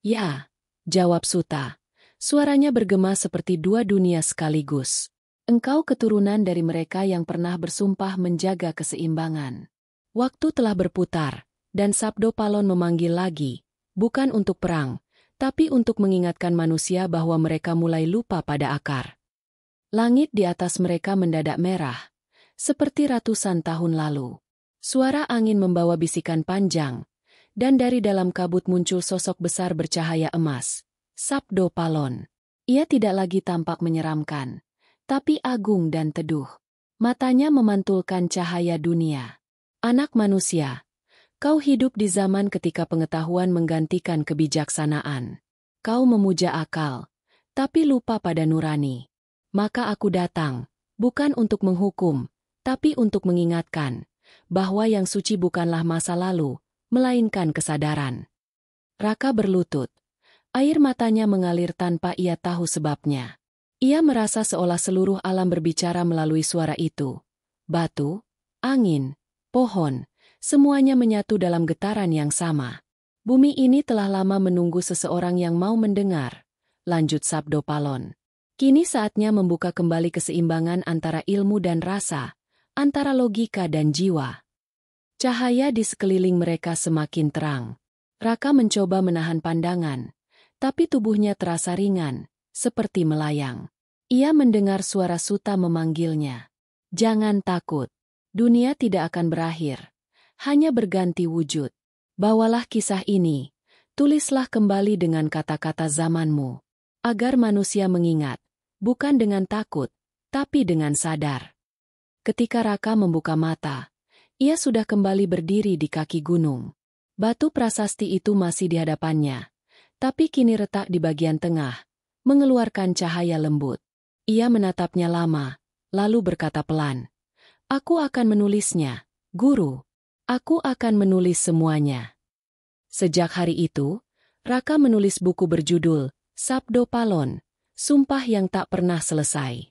Ya, jawab Suta. Suaranya bergema seperti dua dunia sekaligus. Engkau keturunan dari mereka yang pernah bersumpah menjaga keseimbangan. Waktu telah berputar, dan Sabdo Palon memanggil lagi, bukan untuk perang, tapi untuk mengingatkan manusia bahwa mereka mulai lupa pada akar. Langit di atas mereka mendadak merah, seperti ratusan tahun lalu. Suara angin membawa bisikan panjang, dan dari dalam kabut muncul sosok besar bercahaya emas, Sabdo Palon. Ia tidak lagi tampak menyeramkan, tapi agung dan teduh. Matanya memantulkan cahaya dunia. Anak manusia, kau hidup di zaman ketika pengetahuan menggantikan kebijaksanaan. Kau memuja akal, tapi lupa pada nurani. Maka aku datang, bukan untuk menghukum, tapi untuk mengingatkan, bahwa yang suci bukanlah masa lalu, melainkan kesadaran. Raka berlutut. Air matanya mengalir tanpa ia tahu sebabnya. Ia merasa seolah seluruh alam berbicara melalui suara itu. Batu, angin, pohon, semuanya menyatu dalam getaran yang sama. Bumi ini telah lama menunggu seseorang yang mau mendengar, lanjut Sabdo Palon. Kini saatnya membuka kembali keseimbangan antara ilmu dan rasa, antara logika dan jiwa. Cahaya di sekeliling mereka semakin terang. Raka mencoba menahan pandangan, tapi tubuhnya terasa ringan, seperti melayang. Ia mendengar suara Suta memanggilnya. Jangan takut, dunia tidak akan berakhir. Hanya berganti wujud. Bawalah kisah ini, tulislah kembali dengan kata-kata zamanmu, agar manusia mengingat, bukan dengan takut, tapi dengan sadar. Ketika Raka membuka mata, ia sudah kembali berdiri di kaki gunung. Batu prasasti itu masih di hadapannya, tapi kini retak di bagian tengah, mengeluarkan cahaya lembut. Ia menatapnya lama, lalu berkata pelan, "Aku akan menulisnya, Guru. Aku akan menulis semuanya." Sejak hari itu, Raka menulis buku berjudul Sabdo Palon, Sumpah yang Tak Pernah Selesai.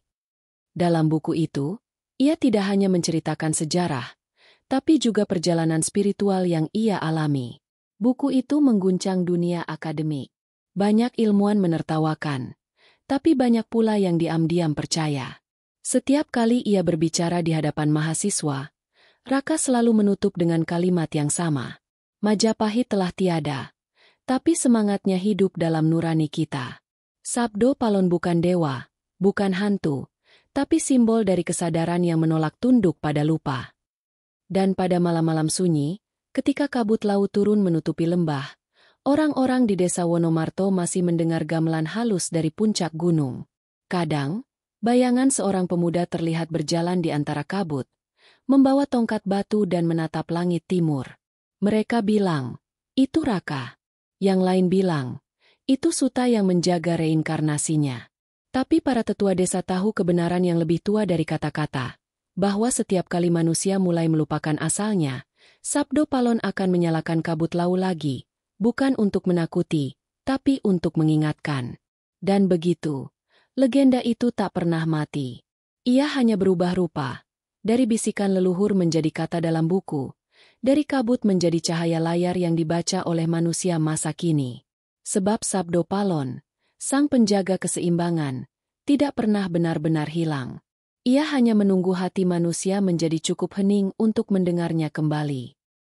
Dalam buku itu, ia tidak hanya menceritakan sejarah, tapi juga perjalanan spiritual yang ia alami. Buku itu mengguncang dunia akademik. Banyak ilmuwan menertawakan, tapi banyak pula yang diam-diam percaya. Setiap kali ia berbicara di hadapan mahasiswa, Raka selalu menutup dengan kalimat yang sama. Majapahit telah tiada, tapi semangatnya hidup dalam nurani kita. Sabdo Palon bukan dewa, bukan hantu, tapi simbol dari kesadaran yang menolak tunduk pada lupa. Dan pada malam-malam sunyi, ketika kabut laut turun menutupi lembah, orang-orang di desa Wonomarto masih mendengar gamelan halus dari puncak gunung. Kadang, bayangan seorang pemuda terlihat berjalan di antara kabut, membawa tongkat batu dan menatap langit timur. Mereka bilang, itu Raka. Yang lain bilang, itu Suta yang menjaga reinkarnasinya. Tapi para tetua desa tahu kebenaran yang lebih tua dari kata-kata, bahwa setiap kali manusia mulai melupakan asalnya, Sabdo Palon akan menyalakan kabut lau lagi, bukan untuk menakuti, tapi untuk mengingatkan. Dan begitu, legenda itu tak pernah mati. Ia hanya berubah rupa, dari bisikan leluhur menjadi kata dalam buku, dari kabut menjadi cahaya layar yang dibaca oleh manusia masa kini. Sebab Sabdo Palon, sang penjaga keseimbangan, tidak pernah benar-benar hilang. Ia hanya menunggu hati manusia menjadi cukup hening untuk mendengarnya kembali.